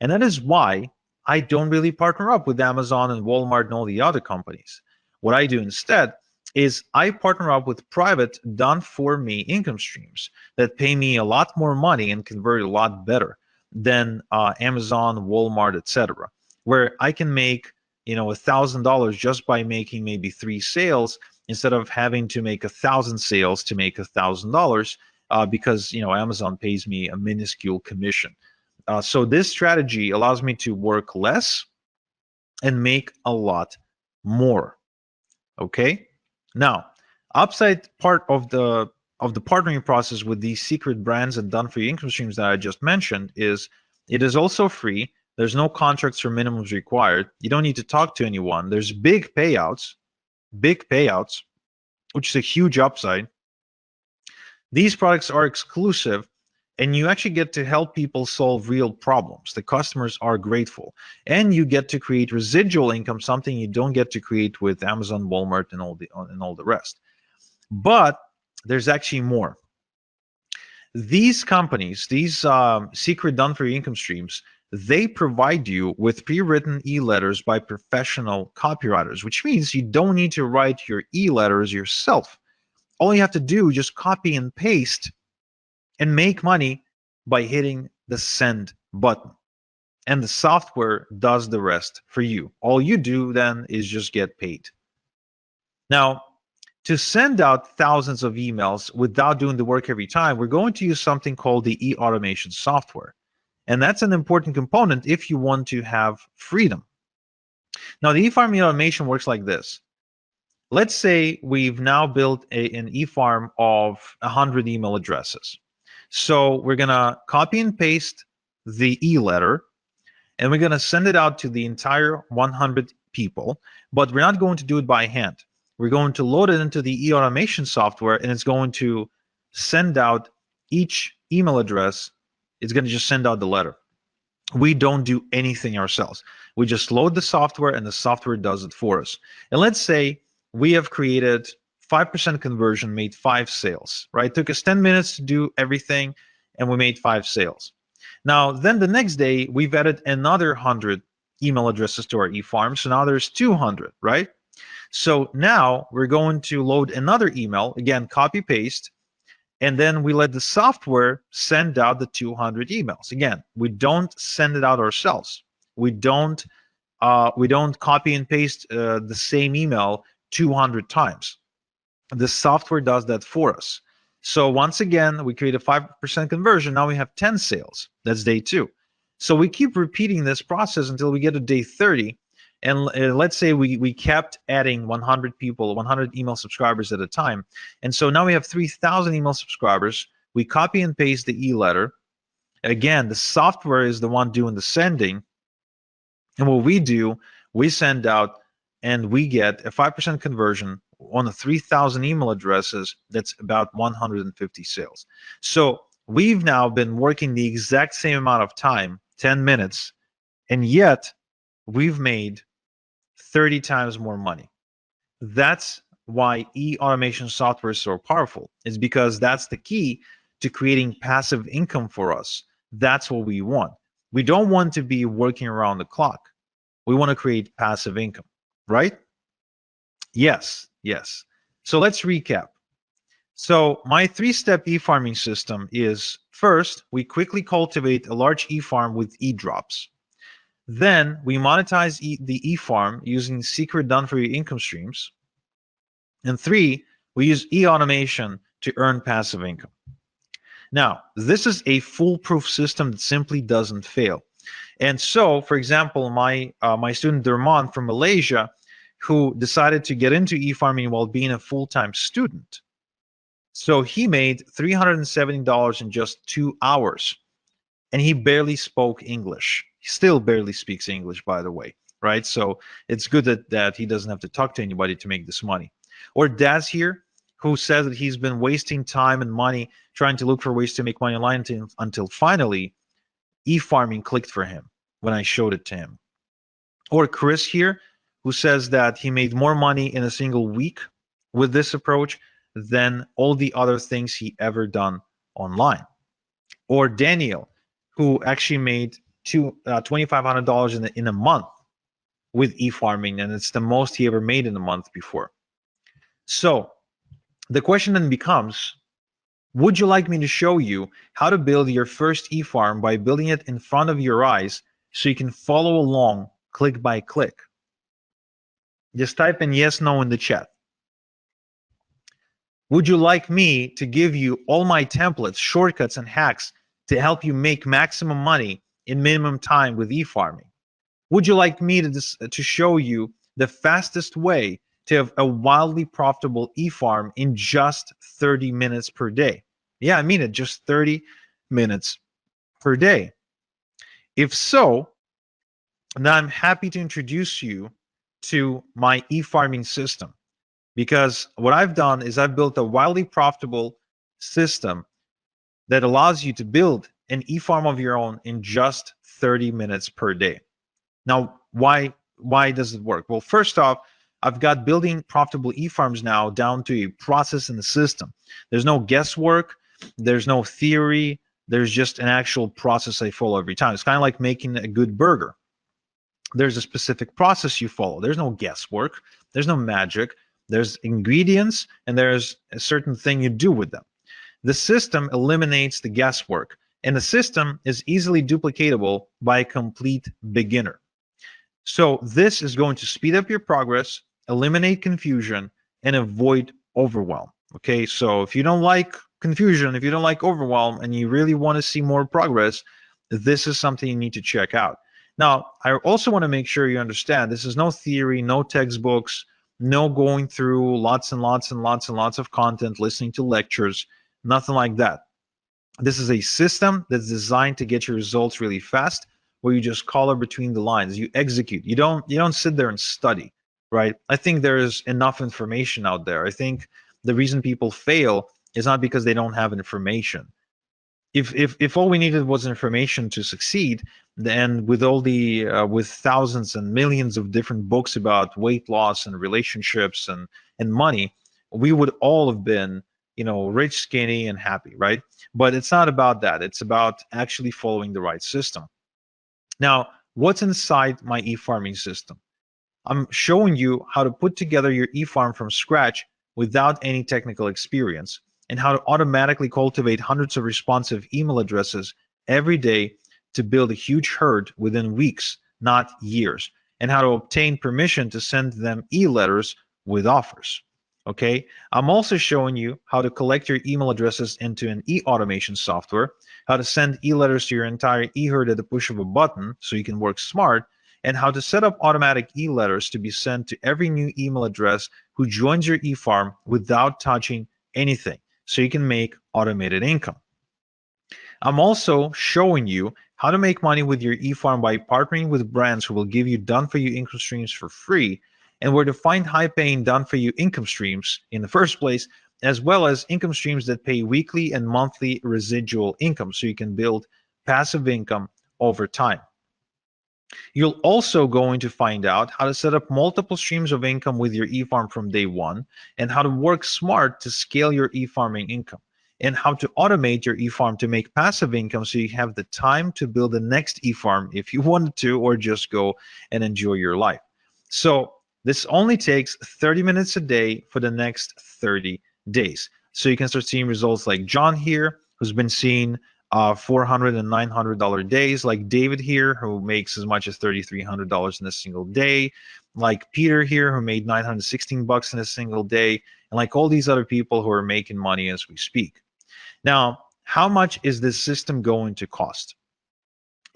And that is why I don't really partner up with Amazon and Walmart and all the other companies. What I do instead is I partner up with private, done-for-me income streams that pay me a lot more money and convert a lot better than Amazon, Walmart, etc., where I can make $1,000 just by making maybe 3 sales instead of having to make 1,000 sales to make $1,000 because Amazon pays me a minuscule commission. So this strategy allows me to work less and make a lot more. Okay. Now, upside part of the partnering process with these secret brands and done-for-you income streams that I just mentioned is it is also free. There's no contracts or minimums required. You don't need to talk to anyone. There's big payouts, which is a huge upside. These products are exclusive, and you actually get to help people solve real problems. The customers are grateful, and you get to create residual income, something you don't get to create with Amazon, Walmart, and all the rest. But there's actually more. These companies, these secret done-for-you income streams, they provide you with pre-written e-letters by professional copywriters, which means you don't need to write your e-letters yourself. All you have to do is just copy and paste and make money by hitting the send button. And the software does the rest for you. All you do then is just get paid. Now, to send out thousands of emails without doing the work every time, we're going to use something called the e-automation software. And that's an important component if you want to have freedom. Now, the eFarm automation works like this. Let's say we've now built an eFarm of 100 email addresses. So we're going to copy and paste the e-letter, and we're going to send it out to the entire 100 people, but we're not going to do it by hand. We're going to load it into the e-automation software, and it's going to send out each email address. It's going to just send out the letter. We don't do anything ourselves. We just load the software, and the software does it for us. And let's say we have created 5% conversion, made 5 sales, right? It took us 10 minutes to do everything, and we made 5 sales. Now, then the next day, we've added another 100 email addresses to our eFarm, so now there's 200, right? So now we're going to load another email, again, copy, paste, and then we let the software send out the 200 emails. Again, we don't send it out ourselves. We don't copy and paste the same email 200 times. The software does that for us. So once again, we create a 5% conversion. Now we have 10 sales. That's day 2. So we keep repeating this process until we get to day 30. And let's say we kept adding 100 people, 100 email subscribers at a time. And so now we have 3,000 email subscribers. We copy and paste the e-letter. Again, the software is the one doing the sending. And what we do, we send out and we get a 5% conversion on the 3,000 email addresses. That's about 150 sales. So we've now been working the exact same amount of time, 10 minutes, and yet we've made 30 times more money. That's why e-automation software is so powerful. It's because that's the key to creating passive income for us. That's what we want. We don't want to be working around the clock. We want to create passive income, right? Yes, yes. So let's recap. So my three-step e-farming system is: first, we quickly cultivate a large e-farm with e-drops. Then we monetize the e-farm using secret done-for-you income streams. And three, we use e-automation to earn passive income. Now, this is a foolproof system that simply doesn't fail. And so, for example, my student Derman from Malaysia, who decided to get into e-farming while being a full-time student, so he made $370 in just 2 hours, and he barely spoke English. He still barely speaks English, by the way, right? So it's good that he doesn't have to talk to anybody to make this money. Or Daz here, who says that he's been wasting time and money trying to look for ways to make money online until finally e-farming clicked for him when I showed it to him. Or Chris here, who says that he made more money in a single week with this approach than all the other things he ever done online. Or Daniel, who actually made $2,500 in a month with e-farming, and it's the most he ever made in a month before. So the question then becomes, would you like me to show you how to build your first e-farm by building it in front of your eyes so you can follow along click by click? Just type in yes, no in the chat. Would you like me to give you all my templates, shortcuts, and hacks to help you make maximum money in minimum time with e-farming? Would you like me to show you the fastest way to have a wildly profitable e-farm in just 30 minutes per day? Yeah, I mean it, just 30 minutes per day. If so, then I'm happy to introduce you to my e-farming system, because what I've done is I've built a wildly profitable system that allows you to build an e-farm of your own in just 30 minutes per day. Now, why does it work? Well, first off, I've got building profitable e-farms now down to a process in the system. There's no guesswork, there's no theory, there's just an actual process I follow every time. It's kind of like making a good burger. There's a specific process you follow. There's no guesswork, there's no magic, there's ingredients, and there's a certain thing you do with them. The system eliminates the guesswork, and the system is easily duplicatable by a complete beginner. So this is going to speed up your progress, eliminate confusion, and avoid overwhelm. Okay, so if you don't like confusion, if you don't like overwhelm, and you really want to see more progress, this is something you need to check out. Now, I also want to make sure you understand this is no theory, no textbooks, no going through lots and lots and lots and lots of content, listening to lectures, nothing like that. This is a system that's designed to get your results really fast, where you just color between the lines, you execute. You don't sit there and study, right? I think there's enough information out there. I think the reason people fail is not because they don't have information. If all we needed was information to succeed, then with all the with thousands and millions of different books about weight loss and relationships and money, we would all have been, you know, rich, skinny, and happy, right? But it's not about that. It's about actually following the right system. Now, what's inside my e-farming system? I'm showing you how to put together your e-farm from scratch without any technical experience, and how to automatically cultivate hundreds of responsive email addresses every day to build a huge herd within weeks, not years, and how to obtain permission to send them e-letters with offers. Okay, I'm also showing you how to collect your email addresses into an e-automation software, how to send e-letters to your entire e-herd at the push of a button so you can work smart, and how to set up automatic e-letters to be sent to every new email address who joins your e-farm without touching anything, so you can make automated income. I'm also showing you how to make money with your e-farm by partnering with brands who will give you done-for-you income streams for free, and where to find high-paying done-for-you income streams in the first place, as well as income streams that pay weekly and monthly residual income, so you can build passive income over time. You're also going to find out how to set up multiple streams of income with your e-farm from day one, and how to work smart to scale your e-farming income. and how to automate your e-farm to make passive income so you have the time to build the next e-farm if you wanted to, or just go and enjoy your life. So this only takes 30 minutes a day for the next 30 days. So you can start seeing results like John here, who's been seeing $400 and $900 days, like David here, who makes as much as $3,300 in a single day, like Peter here, who made 916 bucks in a single day, and like all these other people who are making money as we speak. Now, how much is this system going to cost?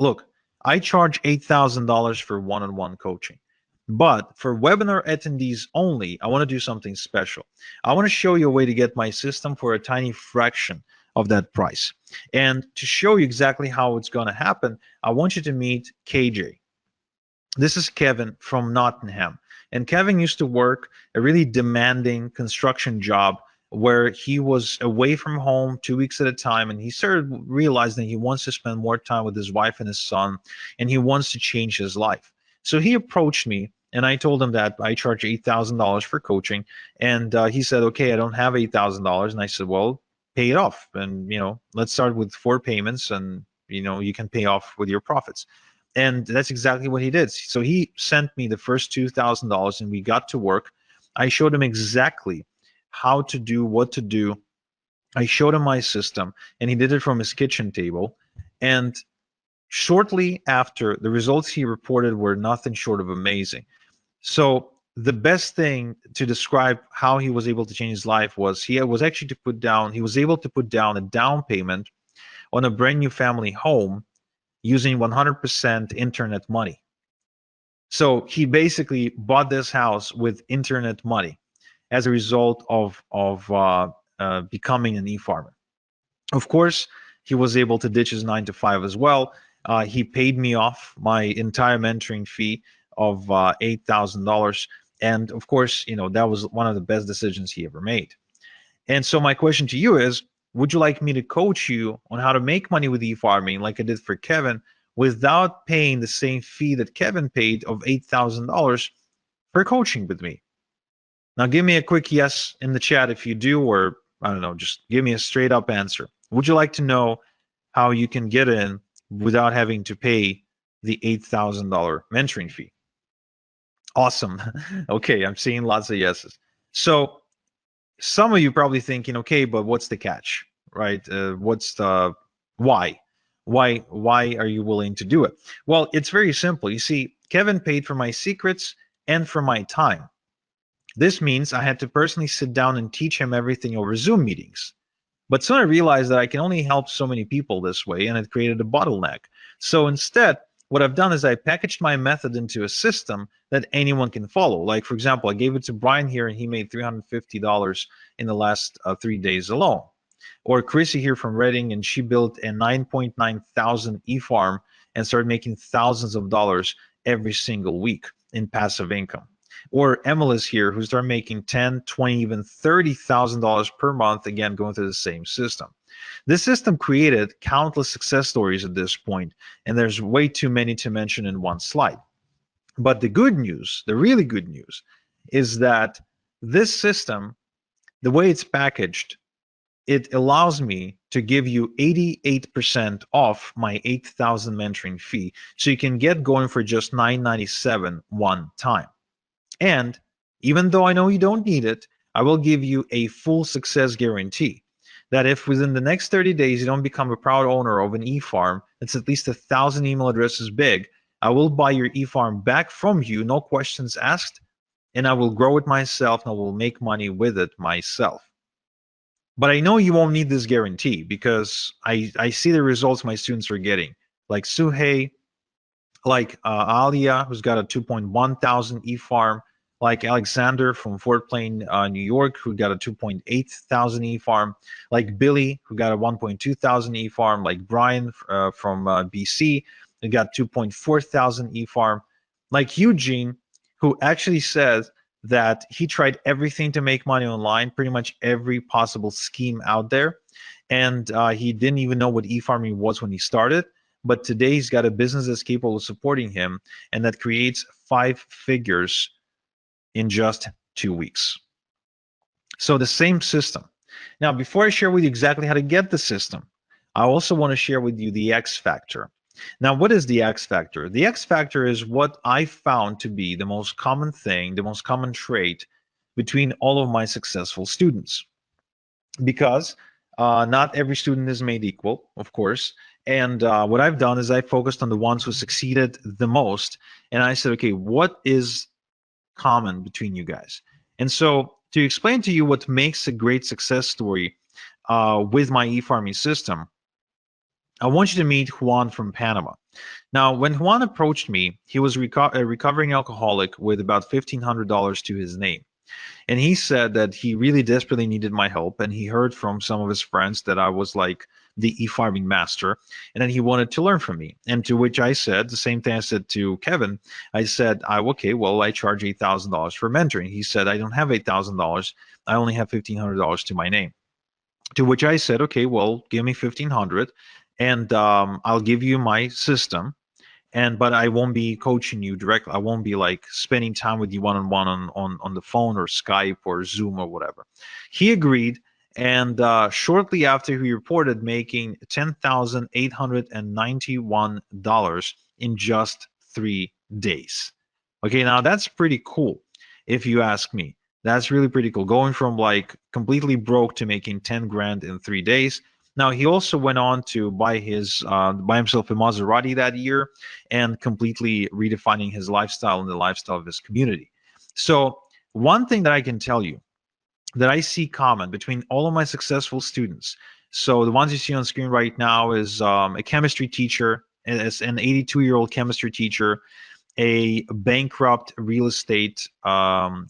Look, I charge $8,000 for one-on-one coaching. But for webinar attendees only, I want to do something special. I want to show you a way to get my system for a tiny fraction of that price. And to show you exactly how it's going to happen, I want you to meet KJ. This is Kevin from Nottingham. And Kevin used to work a really demanding construction job where he was away from home 2 weeks at a time, and he started realizing he wants to spend more time with his wife and his son, and he wants to change his life. So he approached me, and I told him that I charge $8,000 for coaching, and he said, okay, I don't have $8,000. And I said, well, pay it off, and let's start with 4 payments, and you can pay off with your profits. And that's exactly what he did. So he sent me the first $2,000, and we got to work. I showed him exactly how to do what to do. I showed him my system, and he did it from his kitchen table. And shortly after, the results he reported were nothing short of amazing. So the best thing to describe how he was able to change his life was he was able to put down a down payment on a brand new family home using 100% internet money. So he basically bought this house with internet money as a result of becoming an e-farmer. Of course, he was able to ditch his 9 to 5 as well. He paid me off my entire mentoring fee of $8,000. And of course, that was one of the best decisions he ever made. And so my question to you is, would you like me to coach you on how to make money with e-farming like I did for Kevin without paying the same fee that Kevin paid of $8,000 for coaching with me? Now give me a quick yes in the chat if you do, or I don't know, just give me a straight up answer. Would you like to know how you can get in without having to pay the $8,000 mentoring fee? Awesome. Okay, I'm seeing lots of yeses. So some of you probably thinking, okay, but what's the catch, right? What's the why? Why are you willing to do it? Well, it's very simple. You see, Kevin paid for my secrets and for my time. This means I had to personally sit down and teach him everything over Zoom meetings. But soon I realized that I can only help so many people this way, and it created a bottleneck. So instead, what I've done is I packaged my method into a system that anyone can follow. Like, for example, I gave it to Brian here, and he made $350 in the last 3 days alone. Or Chrissy here from Reading, and she built a 9.9 thousand e-farm and started making thousands of dollars every single week in passive income. Or Emily's here, who started making $10, $20, even $30,000 per month, again, going through the same system. This system created countless success stories at this point, and there's way too many to mention in one slide. But the good news, the really good news, is that this system, the way it's packaged, it allows me to give you 88% off my $8,000 mentoring fee, so you can get going for just $997 one time. And even though I know you don't need it, I will give you a full success guarantee that if within the next 30 days you don't become a proud owner of an e-farm that's at least 1,000 email addresses big, I will buy your e-farm back from you, no questions asked, and I will grow it myself and I will make money with it myself. But I know you won't need this guarantee because I see the results my students are getting, like Suhei, like Alia, who's got a 2.1 thousand e-farm, like Alexander from Fort Plain, New York, who got a 2.8 thousand e-farm, like Billy, who got a 1.2 thousand e-farm, like Brian from BC, who got 2.4 thousand e-farm, like Eugene, who actually says that he tried everything to make money online, pretty much every possible scheme out there, and he didn't even know what e-farming was when he started. But today he's got a business that's capable of supporting him, and that creates 5 figures in just 2 weeks. So the same system. Now, before I share with you exactly how to get the system, I also want to share with you the X factor. Now, what is the X factor? The X factor is what I found to be the most common thing, the most common trait between all of my successful students. Because not every student is made equal, of course. And what I've done is I focused on the ones who succeeded the most. And I said, okay, what is common between you guys? And so to explain to you what makes a great success story with my e-farming system, I want you to meet Juan from Panama. Now, when Juan approached me, he was a recovering alcoholic with about $1,500 to his name. And he said that he really desperately needed my help. And he heard from some of his friends that I was like the e-farming master. And then he wanted to learn from me. And to which I said, the same thing I said to Kevin, I said, okay, well, I charge $8,000 for mentoring. He said, I don't have $8,000. I only have $1,500 to my name. To which I said, okay, well, give me 1,500 and I'll give you my system. But I won't be coaching you directly. I won't be like spending time with you one-on-one on the phone or Skype or Zoom or whatever. He agreed, and shortly after, he reported making $10,891 in just 3 days. Okay, now that's pretty cool, if you ask me. That's really pretty cool. Going from like completely broke to making 10 grand in 3 days. Now, he also went on to buy himself a Maserati that year and completely redefining his lifestyle and the lifestyle of his community. So one thing that I can tell you that I see common between all of my successful students. So the ones you see on screen right now is a chemistry teacher, as an 82-year-old chemistry teacher, a bankrupt real estate broker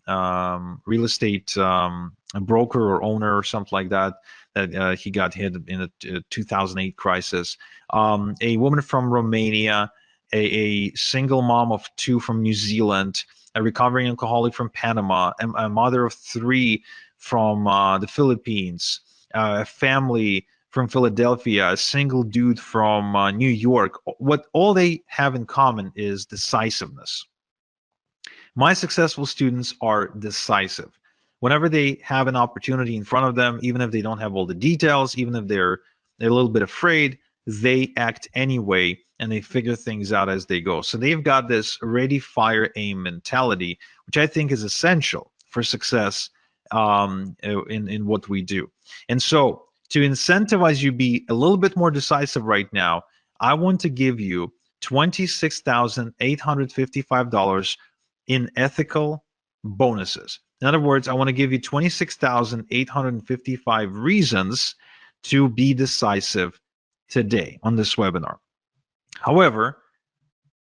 or owner or something like that. That he got hit in a 2008 crisis. A woman from Romania, a single mom of 2 from New Zealand, a recovering alcoholic from Panama, a mother of 3 from the Philippines, a family from Philadelphia, a single dude from New York. What all they have in common is decisiveness. My successful students are decisive. Whenever they have an opportunity in front of them, even if they don't have all the details, even if they're a little bit afraid, they act anyway and they figure things out as they go. So they've got this ready, fire, aim mentality, which I think is essential for success in what we do. And so to incentivize you be a little bit more decisive right now, I want to give you $26,855 in ethical bonuses. In other words, I want to give you 26,855 reasons to be decisive today on this webinar. However,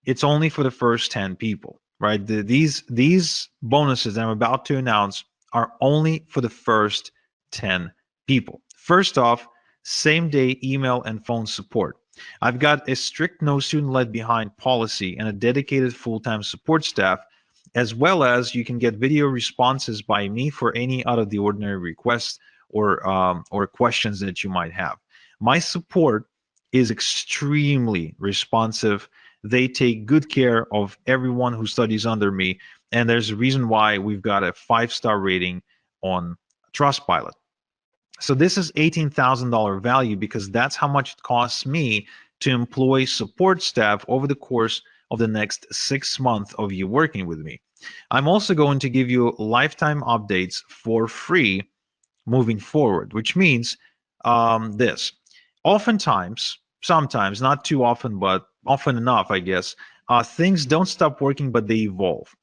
it's only for the first 10 people, right? These bonuses that I'm about to announce are only for the first 10 people. First off, same day email and phone support. I've got a strict no student left behind policy and a dedicated full-time support staff, as well as you can get video responses by me for any out of the ordinary requests or questions that you might have. My support is extremely responsive. They take good care of everyone who studies under me, and there's a reason why we've got a 5-star rating on Trustpilot. So this is $18,000 value because that's how much it costs me to employ support staff over the course of the next 6 months of you working with me. I'm also going to give you lifetime updates for free moving forward, which means this. Oftentimes, sometimes, not too often, but often enough, I guess, things don't stop working, but they evolve.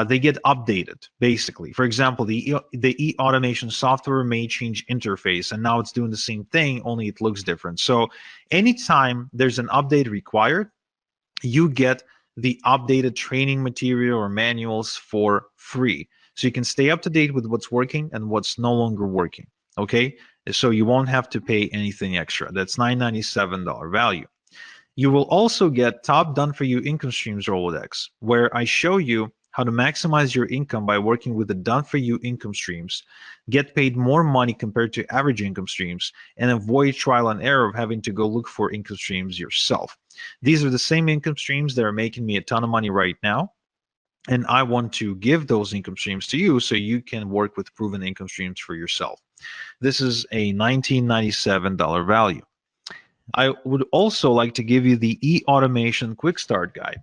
They get updated, basically. For example, the e-automation software may change interface, and now it's doing the same thing, only it looks different. So anytime there's an update required, you get the updated training material or manuals for free. So you can stay up to date with what's working and what's no longer working, okay? So you won't have to pay anything extra. That's $997 value. You will also get Top Done For You Income Streams Rolodex, where I show you how to maximize your income by working with the Done For You income streams, get paid more money compared to average income streams, and avoid trial and error of having to go look for income streams yourself. These are the same income streams that are making me a ton of money right now, and I want to give those income streams to you so you can work with proven income streams for yourself. This is a $1997 value. I would also like to give you the e-automation quick start guide.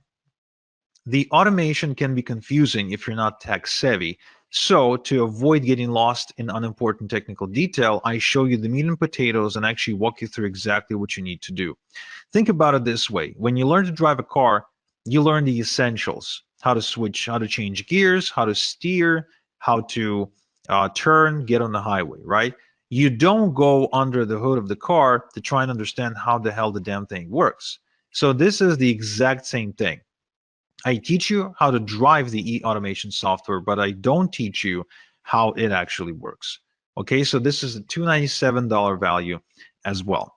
The automation can be confusing if you're not tech savvy. So to avoid getting lost in unimportant technical detail, I show you the meat and potatoes and actually walk you through exactly what you need to do. Think about it this way. When you learn to drive a car, you learn the essentials: how to switch, how to change gears, how to steer, how to turn, get on the highway, right? You don't go under the hood of the car to try and understand how the hell the damn thing works. So this is the exact same thing. I teach you how to drive the e-automation software, but I don't teach you how it actually works. Okay, so this is a $297 value as well.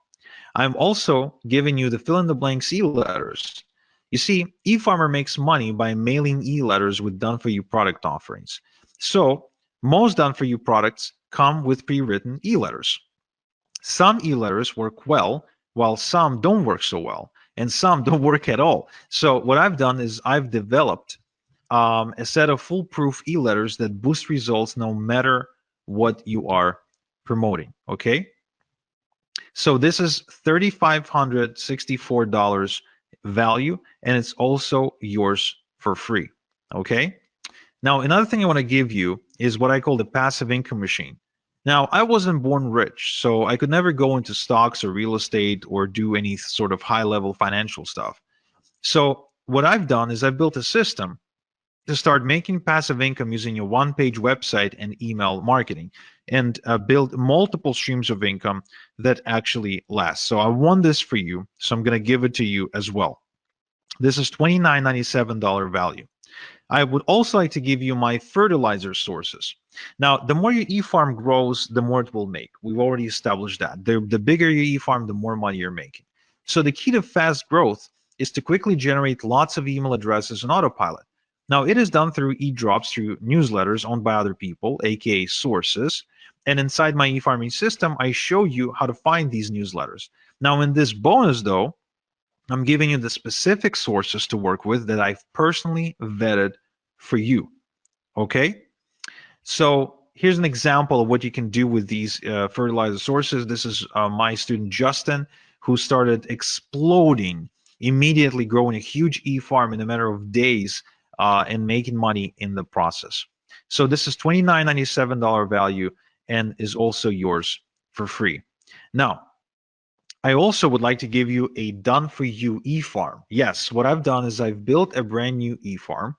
I'm also giving you the fill-in-the-blanks e-letters. You see, eFarmer makes money by mailing e-letters with done-for-you product offerings. So most done-for-you products come with pre-written e-letters. Some e-letters work well, while some don't work so well, and some don't work at all. So what I've done is I've developed a set of foolproof e-letters that boost results no matter what you are promoting. Okay. So this is $3,564 value, and it's also yours for free. Okay. Now, another thing I want to give you is what I call the passive income machine. Now, I wasn't born rich, so I could never go into stocks or real estate or do any sort of high-level financial stuff. So what I've done is I've built a system to start making passive income using a one-page website and email marketing, and build multiple streams of income that actually last. So I want this for you, so I'm going to give it to you as well. This is $29.97 value. I would also like to give you my fertilizer sources. Now, the more your e-farm grows, the more it will make. We've already established that. The bigger your e-farm, the more money you're making. So the key to fast growth is to quickly generate lots of email addresses on autopilot. Now, it is done through e-drops, through newsletters owned by other people, aka sources. And inside my e-farming system, I show you how to find these newsletters. Now, in this bonus, though, I'm giving you the specific sources to work with that I've personally vetted for you. Okay? So here's an example of what you can do with these fertilizer sources. This is my student Justin, who started exploding, immediately growing a huge e-farm in a matter of days and making money in the process. So this is $29.97 value and is also yours for free. Now, I also would like to give you a done-for-you e-farm. Yes, what I've done is I've built a brand new e-farm,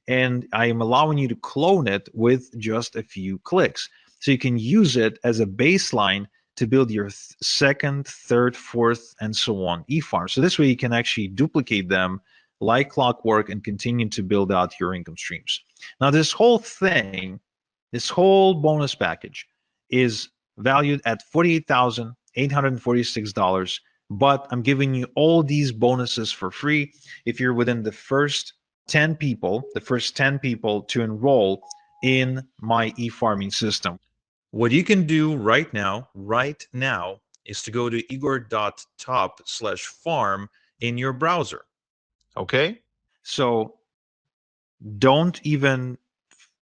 and I am allowing you to clone it with just a few clicks. So you can use it as a baseline to build your second, third, fourth, and so on e-farm. So this way you can actually duplicate them like clockwork and continue to build out your income streams. Now this whole thing, this whole bonus package is valued at $48,846, but I'm giving you all these bonuses for free if you're within the first 10 people, to enroll in my e-farming system. What you can do right now, is to go to igor.top/farm in your browser. Okay? So don't even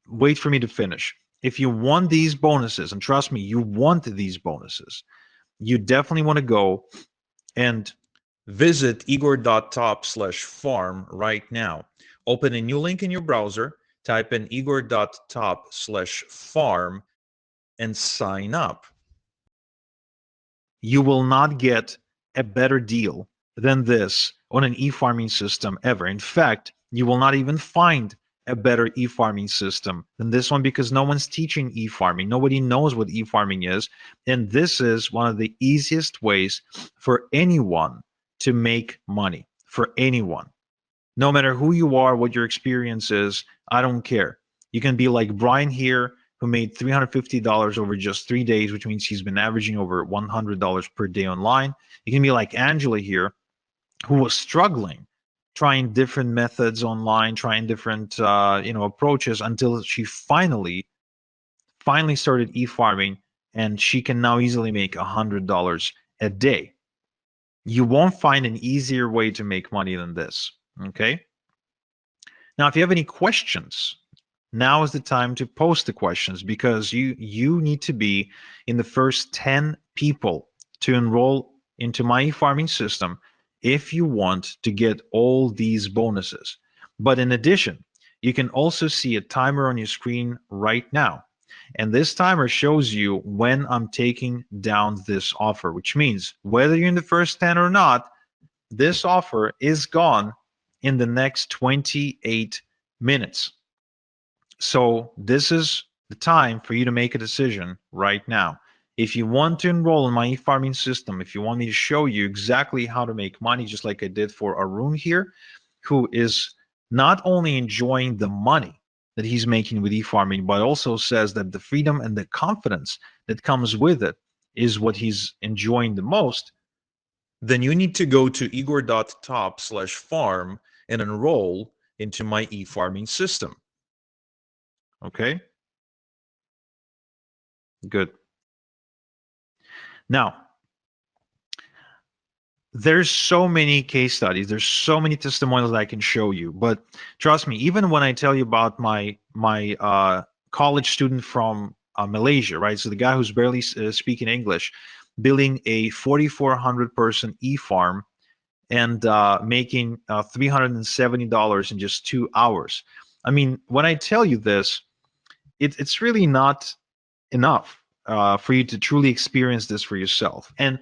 wait for me to finish. If you want these bonuses, and trust me, you want these bonuses, you definitely want to go and visit igor.top/farm right now. Open a new link in your browser, type in igor.top/farm, and sign up. You will not get a better deal than this on an e-farming system ever. In fact, you will not even find a better e-farming system than this one, because no one's teaching e-farming. Nobody knows what e-farming is. And this is one of the easiest ways for anyone to make money, for anyone. No matter who you are, what your experience is, I don't care. You can be like Brian here, who made $350 over just 3 days, which means he's been averaging over $100 per day online. You can be like Angela here, who was struggling, trying different methods online, trying different approaches, until she finally started e-farming, and she can now easily make $100 a day. You won't find an easier way to make money than this. Okay. Now, if you have any questions, now is the time to post the questions, because you need to be in the first 10 people to enroll into my e-farming system if you want to get all these bonuses. But in addition, you can also see a timer on your screen right now. And this timer shows you when I'm taking down this offer, which means whether you're in the first 10 or not, this offer is gone in the next 28 minutes. So this is the time for you to make a decision right now. If you want to enroll in my e-farming system, if you want me to show you exactly how to make money, just like I did for Arun here, who is not only enjoying the money that he's making with e-farming, but also says that the freedom and the confidence that comes with it is what he's enjoying the most, then you need to go to igor.top/farm and enroll into my e-farming system. okay? Good. Now, there's so many case studies, there's so many testimonials that I can show you, but trust me, even when I tell you about my college student from Malaysia, right? So the guy who's barely speaking English, building a 4,400 person e-farm and making $370 in just 2 hours. I mean, when I tell you this, it's really not enough for you to truly experience this for yourself. And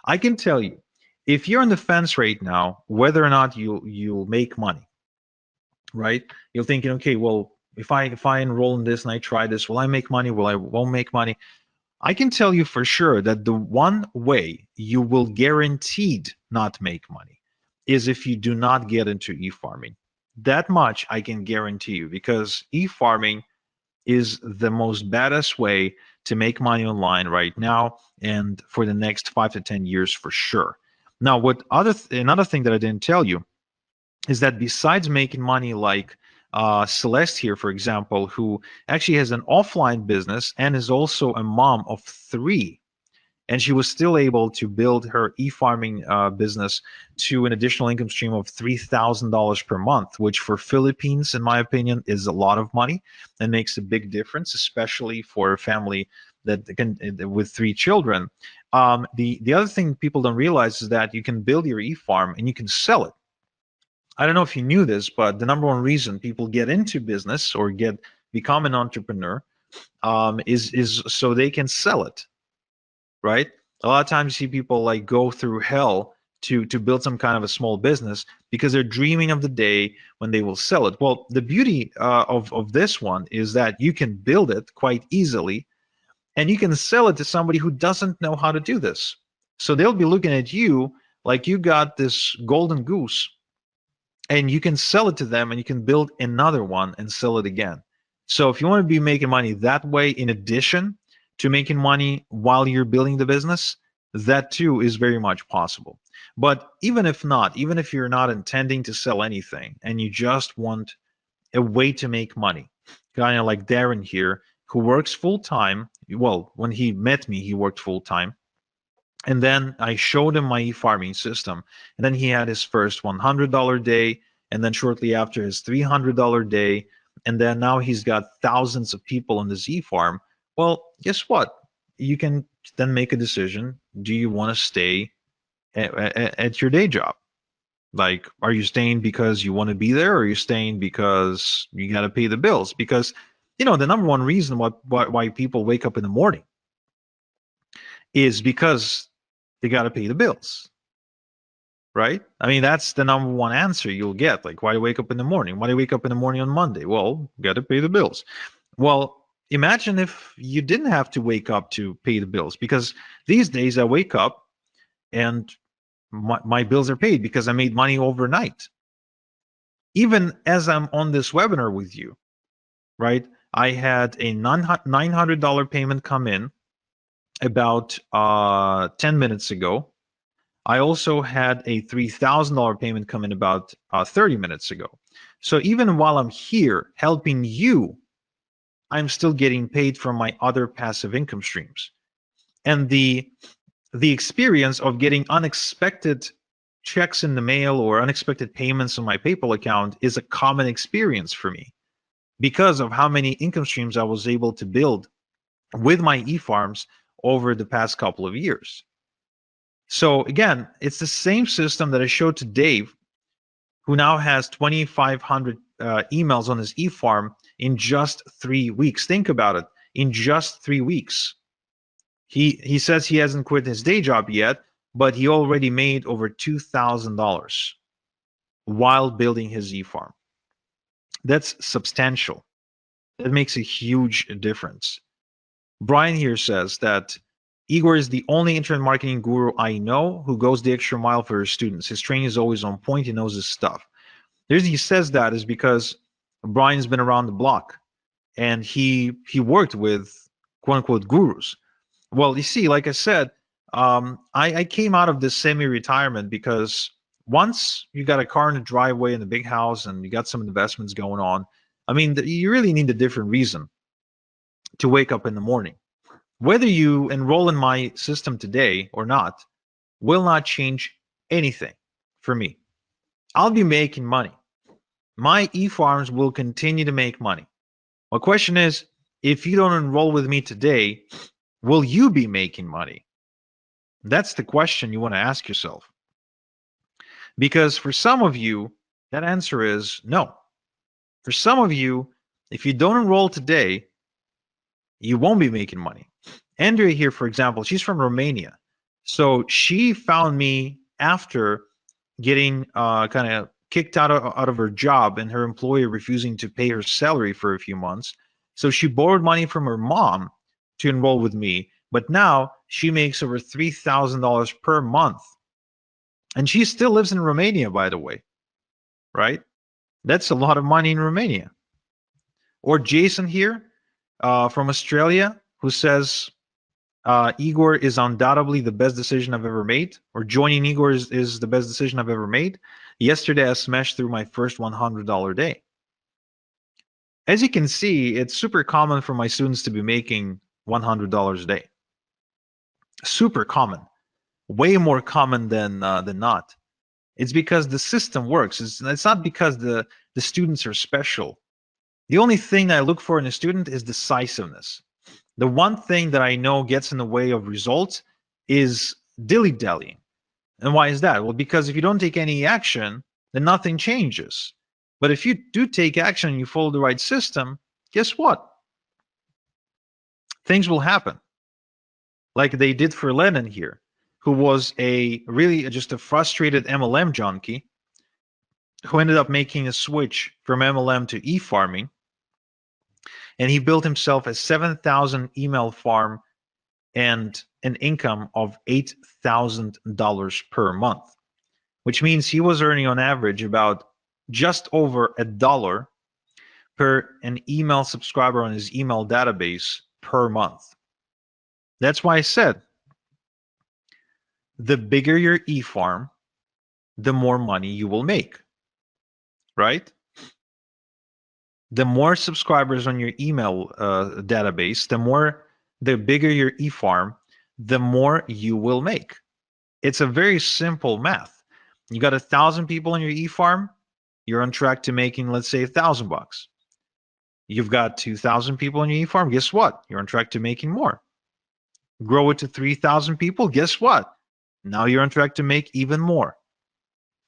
I can tell you, if you're on the fence right now, whether or not you'll make money, right? You're thinking, okay, well, if I enroll in this and I try this, will I make money? Will I won't make money? I can tell you for sure that the one way you will guaranteed not make money is if you do not get into e-farming. That much I can guarantee you, because e-farming is the most badass way to make money online right now and for the next 5 to 10 years for sure. Now, another thing that I didn't tell you is that besides making money like Celeste here, for example, who actually has an offline business and is also a mom of 3, and she was still able to build her e-farming business to an additional income stream of $3,000 per month, which for Philippines, in my opinion, is a lot of money and makes a big difference, especially for a family that can with 3 children. The other thing people don't realize is that you can build your e-farm and you can sell it. I don't know if you knew this, but the number one reason people get into business or become an entrepreneur is so they can sell it, right? A lot of times you see people like go through hell to build some kind of a small business because they're dreaming of the day when they will sell it. Well, the beauty of this one is that you can build it quite easily, and you can sell it to somebody who doesn't know how to do this. So they'll be looking at you like you got this golden goose, and you can sell it to them, and you can build another one and sell it again. So if you want to be making money that way, in addition to making money while you're building the business, that too is very much possible. But even if not, even if you're not intending to sell anything and you just want a way to make money, kind of like Darren here, who works full-time. Well, when he met me, he worked full-time. And then I showed him my e-farming system. And then he had his first $100 day, and then shortly after his $300 day. And then now he's got thousands of people on this e-farm. Well, guess what? You can then make a decision. Do you want to stay at your day job? Like, are you staying because you want to be there, or are you staying because you got to pay the bills? Because, the number one reason why people wake up in the morning is because they got to pay the bills, right? I mean, that's the number one answer you'll get. Like, why do you wake up in the morning? Why do you wake up in the morning on Monday? Well, got to pay the bills. Well, imagine if you didn't have to wake up to pay the bills, because these days I wake up and my bills are paid because I made money overnight. Even as I'm on this webinar with you, right? I had a $900 payment come in about 10 minutes ago. I also had a $3,000 payment come in about 30 minutes ago. So even while I'm here helping you, I'm still getting paid from my other passive income streams. And the experience of getting unexpected checks in the mail or unexpected payments on my PayPal account is a common experience for me. because of how many income streams I was able to build with my e-farms over the past couple of years. So again, it's the same system that I showed to Dave, who now has 2,500 emails on his e-farm in just 3 weeks. Think about it. In just 3 weeks. He says he hasn't quit his day job yet, but he already made over $2,000 while building his e-farm. That's substantial. That makes a huge difference. Brian here says that Igor is the only internet marketing guru I know who goes the extra mile for his students. His training is always on point. He knows his stuff. The reason he says that is because Brian's been around the block, and he worked with quote unquote gurus. Well, you see, like I said, I came out of this semi-retirement because once you got a car in the driveway and a big house and you got some investments going on, I mean, you really need a different reason to wake up in the morning. Whether you enroll in my system today or not will not change anything for me. I'll be making money. My e-farms will continue to make money. My question is, if you don't enroll with me today, will you be making money? That's the question you want to ask yourself. Because for some of you, that answer is no. For some of you, if you don't enroll today, you won't be making money. Andrea here, for example, she's from Romania. So she found me after getting kind of kicked out of her job and her employer refusing to pay her salary for a few months. So she borrowed money from her mom to enroll with me. But now she makes over $3,000 per month. And she still lives in Romania, by the way, right? That's a lot of money in Romania. Or Jason here from Australia, who says, Igor is undoubtedly the best decision I've ever made, or joining Igor is the best decision I've ever made. Yesterday, I smashed through my first $100 day. As you can see, it's super common for my students to be making $100 a day. Super common. Way more common than not. It's because the system works. It's not because the students are special. The only thing that I look for in a student is decisiveness. The one thing that I know gets in the way of results is dilly-dallying. And why is that? Well, because if you don't take any action, then nothing changes. But if you do take action and you follow the right system, guess what? Things will happen. Like they did for Lennon here, who was just a frustrated MLM junkie who ended up making a switch from MLM to e-farming. And he built himself a 7,000 email farm and an income of $8,000 per month, which means he was earning on average about just over $1 per an email subscriber on his email database per month. That's why I said, the bigger your e-farm, the more money you will make, right? The more subscribers on your email database, the bigger your e-farm, the more you will make. It's a very simple math. You got 1,000 people on your e-farm, you're on track to making, let's say, $1,000. You've got 2,000 people on your e-farm, guess what? You're on track to making more. Grow it to 3,000 people, guess what? Now you're on track to make even more.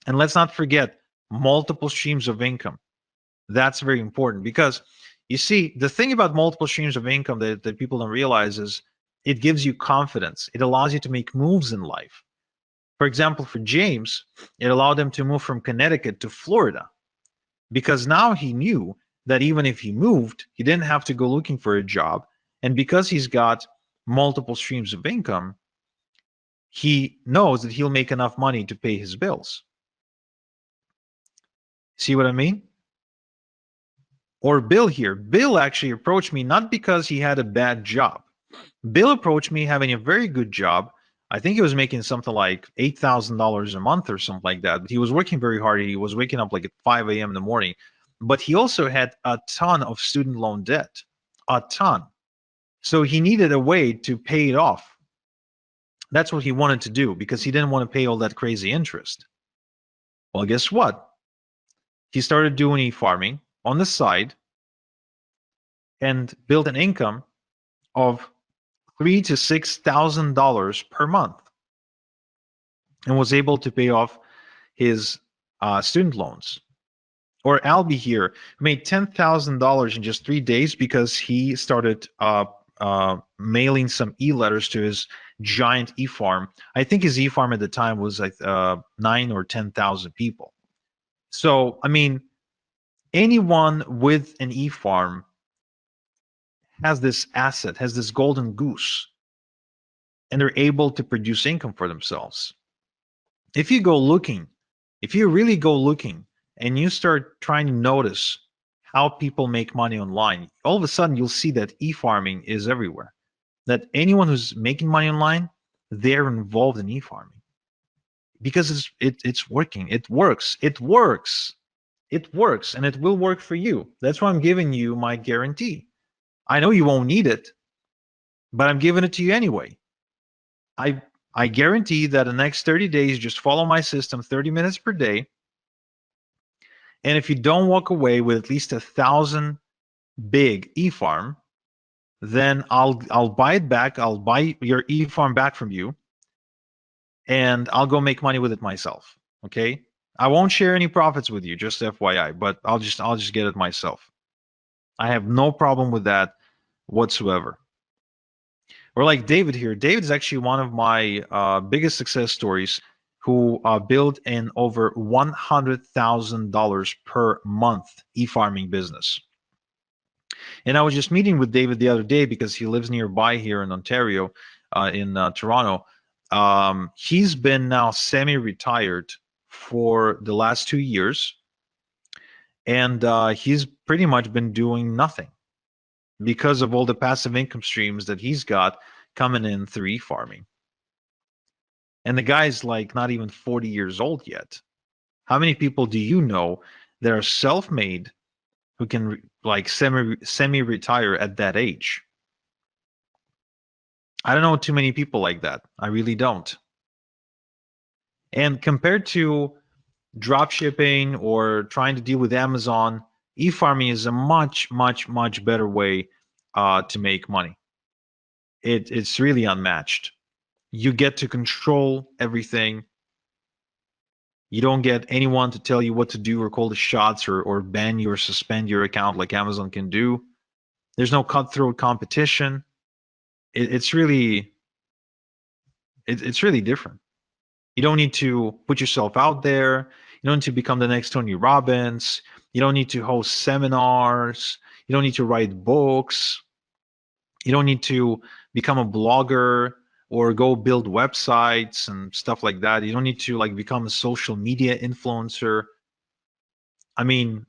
And let's not forget multiple streams of income. That's very important because you see, the thing about multiple streams of income that people don't realize is it gives you confidence. It allows you to make moves in life. For example, for James, it allowed him to move from Connecticut to Florida because now he knew that even if he moved, he didn't have to go looking for a job. And because he's got multiple streams of income, he knows that he'll make enough money to pay his bills. See what I mean? Or Bill here. Bill actually approached me not because he had a bad job. Bill approached me having a very good job. I think he was making something like $8,000 a month or something like that. But he was working very hard. He was waking up like at 5 a.m. in the morning. But he also had a ton of student loan debt. A ton. So he needed a way to pay it off. That's what he wanted to do because he didn't want to pay all that crazy interest. Well, guess what? He started doing e-farming on the side, and built an income of $3,000 to $6,000 per month, and was able to pay off his student loans. Or Albie here made $10,000 in just 3 days because he started mailing some e-letters to his giant e-farm. I think his e-farm at the time was like 9 or 10,000 people. So, I mean, anyone with an e-farm has this asset, has this golden goose, and they're able to produce income for themselves. If you go looking, if you really go looking and you start trying to notice how people make money online, all of a sudden you'll see that e-farming is everywhere. That anyone who's making money online, they're involved in e-farming because it's working. It works. It works. It works, and it will work for you. That's why I'm giving you my guarantee. I know you won't need it, but I'm giving it to you anyway. I guarantee that the next 30 days, just follow my system 30 minutes per day. And if you don't walk away with at least 1,000 big e-farm, then I'll buy it back. I'll buy your e-farm back from you, and I'll go make money with it myself. Okay? I won't share any profits with you, just FYI, but I'll just get it myself. I have no problem with that whatsoever. Or like David here. David is actually one of my biggest success stories, who built an over $100,000 per month e-farming business. And I was just meeting with David the other day because he lives nearby here in Ontario, in Toronto. He's been now semi-retired for the last 2 years, and he's pretty much been doing nothing because of all the passive income streams that he's got coming in through e-farming. And the guy's like not even 40 years old yet. How many people do you know that are self-made who can like semi-retire at that age? I don't know too many people like that. I really don't. And compared to drop shipping or trying to deal with Amazon, e-farming is a much, much, much better way to make money. It's really unmatched. You get to control everything. You don't get anyone to tell you what to do or call the shots or ban you or suspend your account like Amazon can do. There's no cutthroat competition. It's really different. You don't need to put yourself out there. You don't need to become the next Tony Robbins. You don't need to host seminars. You don't need to write books. You don't need to become a blogger or go build websites and stuff like that. You don't need to like become a social media influencer. I mean,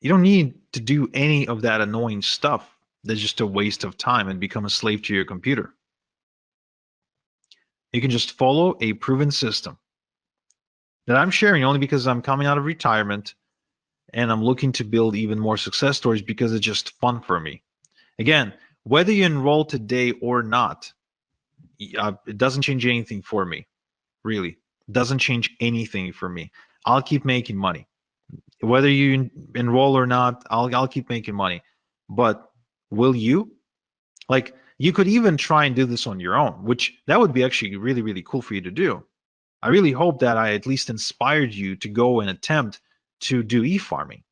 you don't need to do any of that annoying stuff that's just a waste of time and become a slave to your computer. You can just follow a proven system that I'm sharing only because I'm coming out of retirement and I'm looking to build even more success stories because it's just fun for me. Again, whether you enroll today or not, it doesn't change anything for me. Really, it doesn't change anything for me. I'll keep making money. Whether you enroll or not, I'll keep making money. But will you? Like, you could even try and do this on your own, which that would be actually really, really cool for you to do. I really hope that I at least inspired you to go and attempt to do e-farming.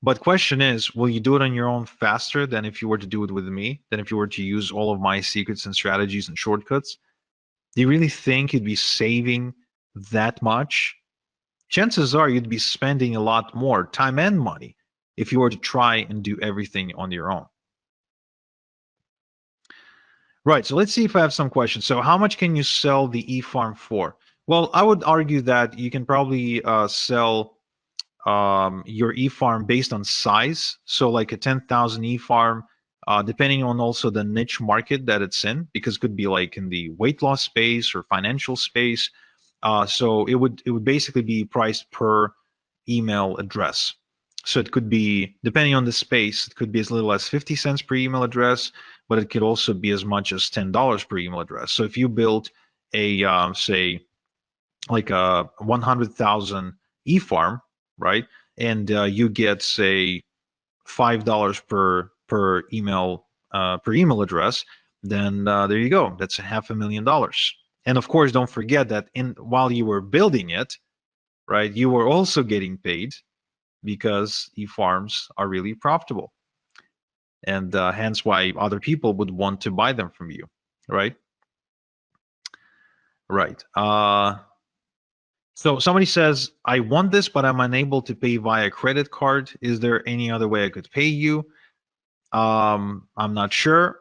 But question is, will you do it on your own faster than if you were to do it with me, than if you were to use all of my secrets and strategies and shortcuts? Do you really think you'd be saving that much? Chances are you'd be spending a lot more time and money if you were to try and do everything on your own. Right, so let's see if I have some questions. So how much can you sell the e-farm for? Well, I would argue that you can probably sell your e-farm based on size. So like a 10,000 e-farm, depending on also the niche market that it's in, because it could be like in the weight loss space or financial space. So it would basically be priced per email address. So it could be, depending on the space, it could be as little as 50 cents per email address, but it could also be as much as $10 per email address. So if you build a, say, like a 100,000 e-farm, right, and you get, say, $5 per per email address, then there you go. That's $500,000. And of course, don't forget that while you were building it, right, you were also getting paid because eFarms are really profitable, and hence why other people would want to buy them from you, right? Right. So somebody says, I want this, but I'm unable to pay via credit card. Is there any other way I could pay you? I'm not sure.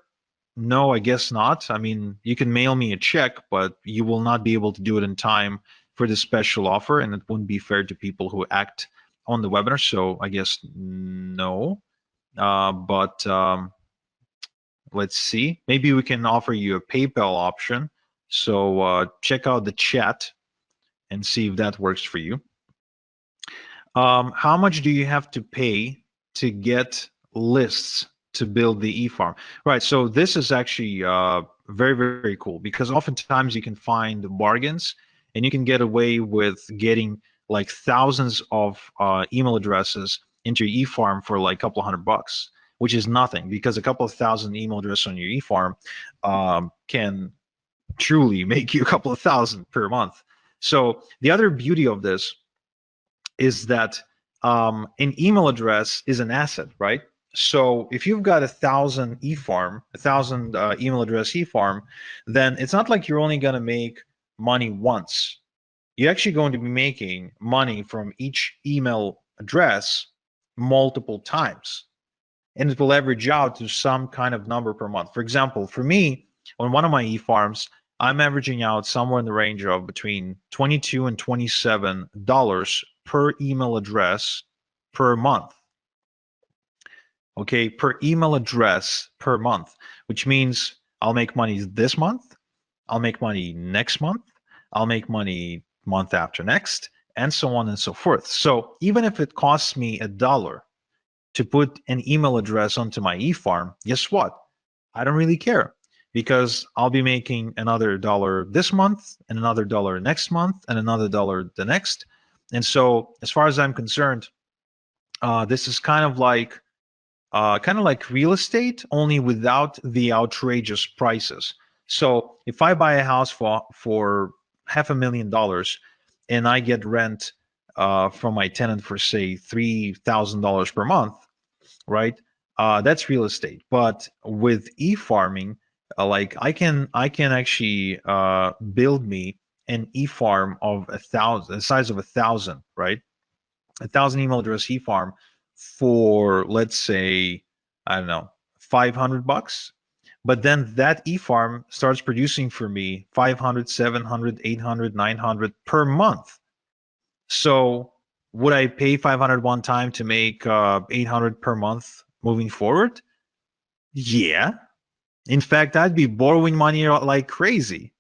No, I guess not. I mean, you can mail me a check, but you will not be able to do it in time for the special offer, and it wouldn't be fair to people who act on the webinar. So I guess no. But let's see. Maybe we can offer you a PayPal option. So check out the chat and see if that works for you. How much do you have to pay to get lists to build the eFarm? Right, so this is actually very, very cool, because oftentimes you can find bargains and you can get away with getting like thousands of email addresses into your eFarm for like a couple $100, which is nothing, because a couple of thousand email addresses on your eFarm can truly make you a couple of thousand per month. So the other beauty of this is that an email address is an asset, right? So if you've got 1,000 eFarm, 1,000 email address eFarm, then it's not like you're only going to make money once. You're actually going to be making money from each email address multiple times, and it will average out to some kind of number per month. For example, for me, on one of my eFarms, I'm averaging out somewhere in the range of between $22 and $27 per email address per month. Okay, per email address per month, which means I'll make money this month, I'll make money next month, I'll make money month after next, and so on and so forth. So even if it costs me $1 to put an email address onto my eFarm, guess what? I don't really care, because I'll be making another $1 this month and another $1 next month and another $1 the next. And so as far as I'm concerned, this is kind of like real estate, only without the outrageous prices. So if I buy a house for $500,000 and I get rent from my tenant for say $3,000 per month, right? That's real estate. But with e-farming, like I can actually build me an e-farm of 1,000, the size of 1,000, right? 1,000 email address e-farm for, let's say, I don't know, $500. But then that e-farm starts producing for me 500, 700, 800, 900 per month. So would I pay 500 one time to make 800 per month moving forward? Yeah. In fact, I'd be borrowing money like crazy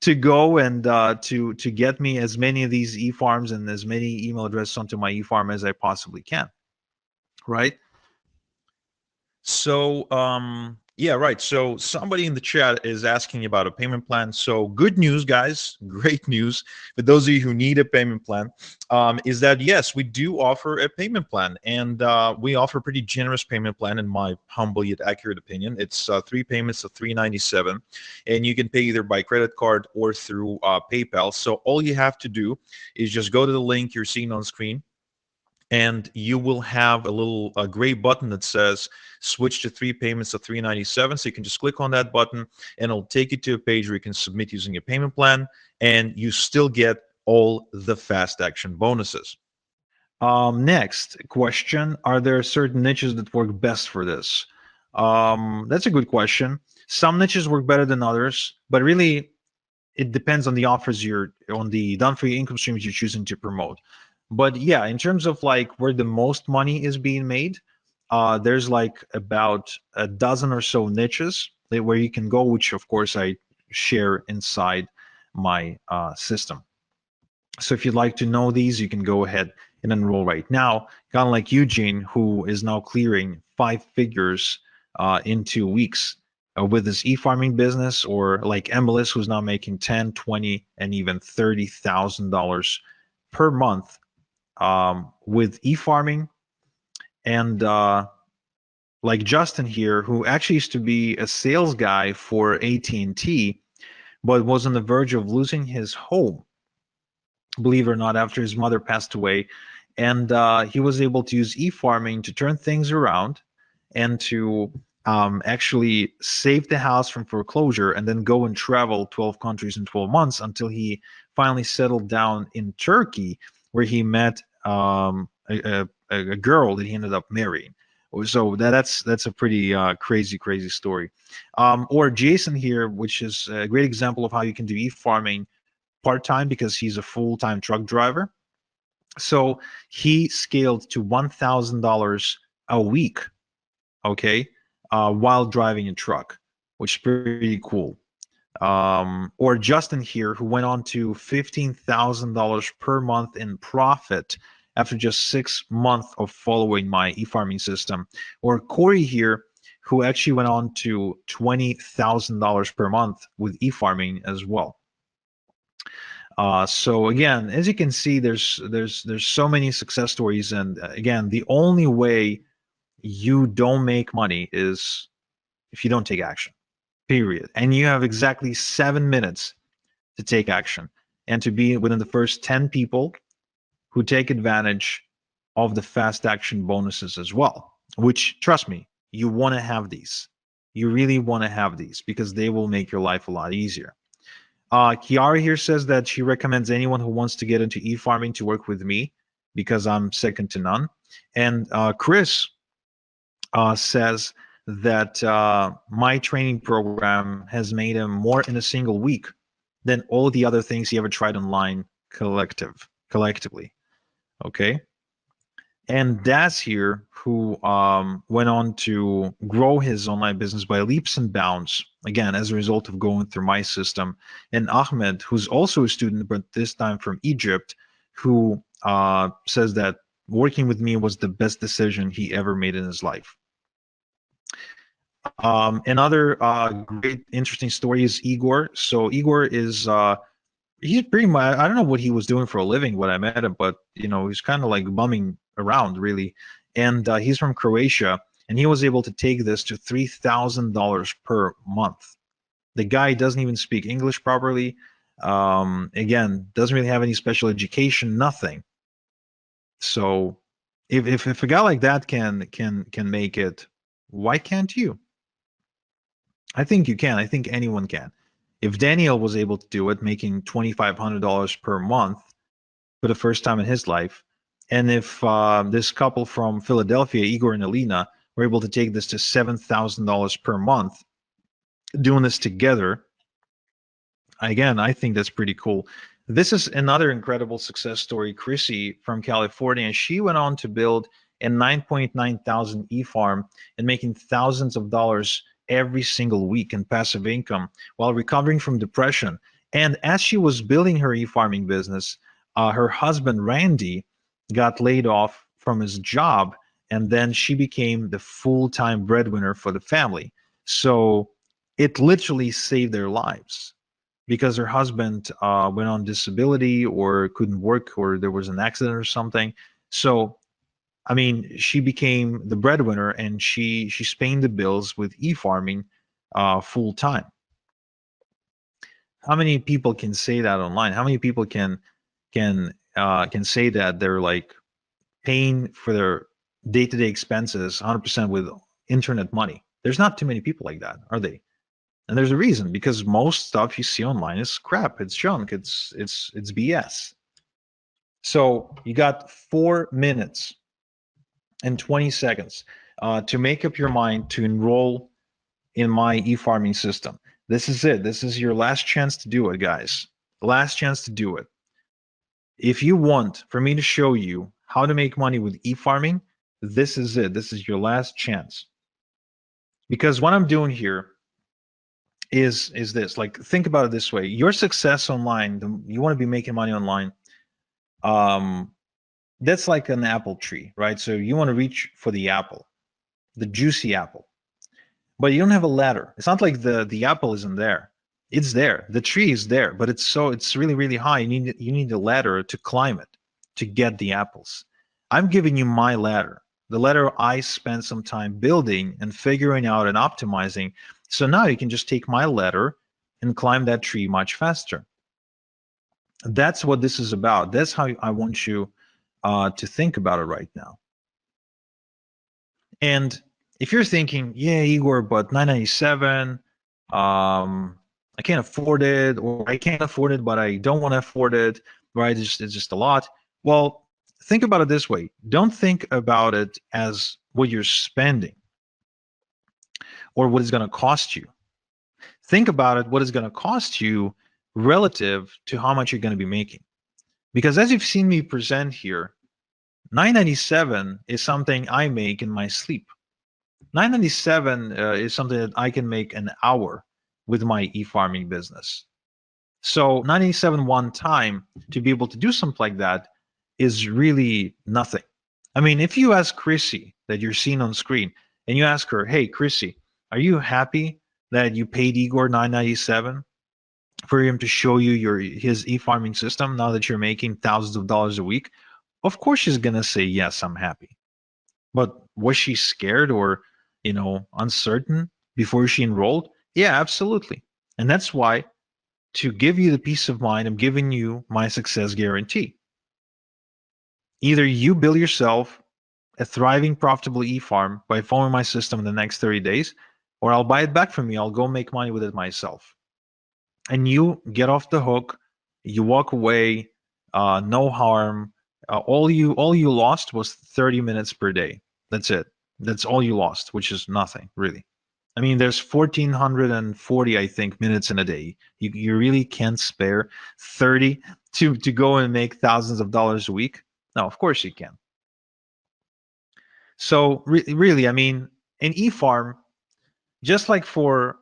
to go and to get me as many of these e-farms and as many email addresses onto my e-farm as I possibly can, right? So, yeah, right. So somebody in the chat is asking about a payment plan. So good news, guys, great news for those of you who need a payment plan, is that yes, we do offer a payment plan, and we offer a pretty generous payment plan in my humble yet accurate opinion. It's 3 payments of $397, and you can pay either by credit card or through PayPal. So all you have to do is just go to the link you're seeing on screen, and you will have a little gray button that says switch to 3 payments of $397. So you can just click on that button and it'll take you to a page where you can submit using a payment plan, and you still get all the fast action bonuses. Next question, are there certain niches that work best for this? That's a good question. Some niches work better than others, but really it depends on the offers on the done for you income streams you're choosing to promote. But yeah, in terms of like where the most money is being made, there's like about a dozen or so niches where you can go, which of course I share inside my system. So if you'd like to know these, you can go ahead and enroll right now. Kind of like Eugene, who is now clearing 5 figures in 2 weeks with his e-farming business, or like Emilis, who's now making $10, $20, and even $30,000 per month with e-farming. And like Justin here, who actually used to be a sales guy for AT&T, but was on the verge of losing his home, believe it or not, after his mother passed away. And he was able to use e-farming to turn things around and to actually save the house from foreclosure, and then go and travel 12 countries in 12 months until he finally settled down in Turkey, where he met a girl that he ended up marrying. So that's a pretty crazy story. Or Jason here, which is a great example of how you can do e-farming part-time, because he's a full-time truck driver. So he scaled to $1,000 a week, okay, while driving a truck, which is pretty cool. Or Justin here, who went on to $15,000 per month in profit after just 6 months of following my e-farming system. Or Corey here, who actually went on to $20,000 per month with e-farming as well. So again, as you can see, there's so many success stories, and again, the only way you don't make money is if you don't take action, period. And you have exactly 7 minutes to take action and to be within the first 10 people who take advantage of the fast action bonuses as well, which, trust me, you want to have these. You really want to have these because they will make your life a lot easier. Kiara here says that she recommends anyone who wants to get into e-farming to work with me because I'm second to none. And Chris says that my training program has made him more in a single week than all the other things he ever tried online collectively. Okay. And Daz here, who went on to grow his online business by leaps and bounds, again, as a result of going through my system. And Ahmed, who's also a student, but this time from Egypt, who says that working with me was the best decision he ever made in his life. Another great, interesting story is Igor. So Igor is he's pretty much, I don't know what he was doing for a living when I met him, but he's kind of like bumming around really. And he's from Croatia, and he was able to take this to $3,000 per month. The guy doesn't even speak English properly. Again, doesn't really have any special education, nothing. So if a guy like that can make it, why can't you? I think you can. I think anyone can. If Daniel was able to do it, making $2,500 per month for the first time in his life, and if this couple from Philadelphia, Igor and Alina, were able to take this to $7,000 per month, doing this together, again, I think that's pretty cool. This is another incredible success story. Chrissy from California, she went on to build a 9.9 thousand e-farm and making thousands of dollars every single week in passive income while recovering from depression. And as she was building her e-farming business, her husband, Randy, got laid off from his job, and then she became the full-time breadwinner for the family. So it literally saved their lives because her husband went on disability or couldn't work, or there was an accident or something. So I mean, she became the breadwinner, and she's paying the bills with e-farming full time. How many people can say that online? How many people can say that they're like paying for their day-to-day expenses 100% with internet money? There's not too many people like that, are they? And there's a reason, because most stuff you see online is crap. It's junk. It's BS. So you got 4 minutes and 20 seconds to make up your mind to enroll in my e-farming system. This is it. This is your last chance to do it, guys. Last chance to do it. If you want for me to show you how to make money with e-farming, this is it. This is your last chance. Because what I'm doing here is this. Like, think about it this way. Your success online, you want to be making money online. That's like an apple tree, right? So you want to reach for the apple, the juicy apple, but you don't have a ladder. It's not like the apple isn't there. It's there. The tree is there, but it's really, really high. You need a ladder to climb it to get the apples. I'm giving you my ladder. The letter I spent some time building and figuring out and optimizing. So now you can just take my letter and climb that tree much faster. That's what this is about. That's how I want you to think about it right now. And if you're thinking, yeah, Igor, but 997, I can't afford it, or I can't afford it, but I don't want to afford it, right? It's just a lot. Well, think about it this way. Don't think about it as what you're spending or what it's going to cost you. Think about it, what it's going to cost you relative to how much you're going to be making. Because as you've seen me present here, 997 is something I make in my sleep. 997 is something that I can make an hour with my e-farming business. So 997 one time to be able to do something like that is really nothing. I mean, if you ask Chrissy that you're seeing on screen and you ask her, hey, Chrissy, are you happy that you paid Igor 997 for him to show you his e-farming system now that you're making thousands of dollars a week? Of course she's going to say, yes, I'm happy. But was she scared or, uncertain before she enrolled? Yeah, absolutely. And that's why, to give you the peace of mind, I'm giving you my success guarantee. Either you build yourself a thriving, profitable e-farm by following my system in the next 30 days, or I'll buy it back from you. I'll go make money with it myself. And you get off the hook, you walk away, no harm. All you lost was 30 minutes per day. That's it. That's all you lost, which is nothing, really. I mean, there's 1,440, I think, minutes in a day. You really can't spare 30 to go and make thousands of dollars a week. No, of course you can. So really, I mean, an e-farm, just like for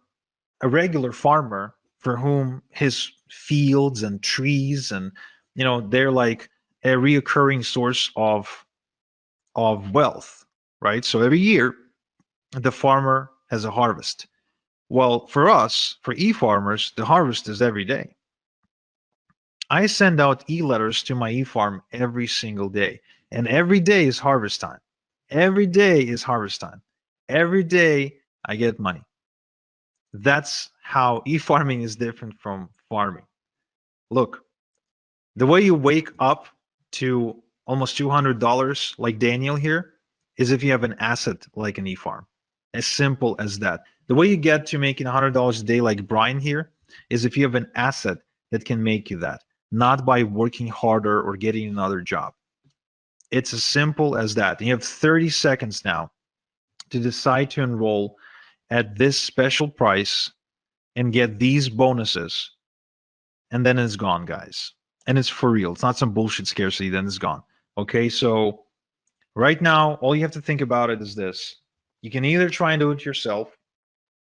a regular farmer for whom his fields and trees and, they're like a reoccurring source of wealth, right? So every year, the farmer has a harvest. Well, for us, for e-farmers, the harvest is every day. I send out e-letters to my e-farm every single day, and every day is harvest time. Every day is harvest time. Every day I get money. That's how e-farming is different from farming. Look, the way you wake up to almost $200 like Daniel here is if you have an asset like an e-farm. As simple as that. The way you get to making $100 a day like Brian here is if you have an asset that can make you that, not by working harder or getting another job. It's as simple as that. You have 30 seconds now to decide to enroll at this special price and get these bonuses, and then it's gone, guys. And it's for real. It's not some bullshit scarcity, then it's gone. Okay, so right now, all you have to think about it is this. You can either try and do it yourself,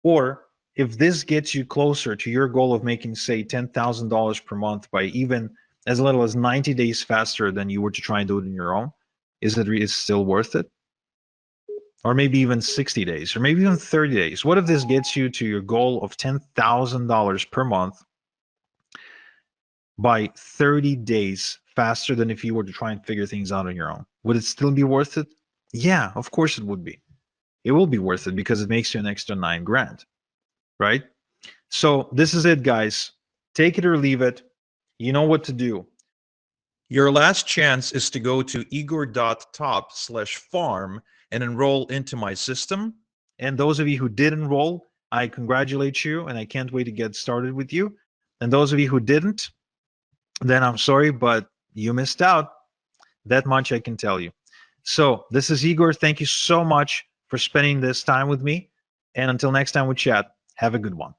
or if this gets you closer to your goal of making, say, $10,000 per month by even as little as 90 days faster than you were to try and do it on your own, is it still worth it? Or maybe even 60 days, or maybe even 30 days. What if this gets you to your goal of $10,000 per month by 30 days faster than if you were to try and figure things out on your own? Would it still be worth it? Yeah, of course it would be. It will be worth it because it makes you an extra $9,000, right? So this is it, guys. Take it or leave it. You know what to do. Your last chance is to go to igor.top/farm and enroll into my system. And those of you who did enroll, I congratulate you, and I can't wait to get started with you. And those of you who didn't, then I'm sorry, but you missed out. That much I can tell you. So this is Igor. Thank you so much for spending this time with me. And until next time we chat, have a good one.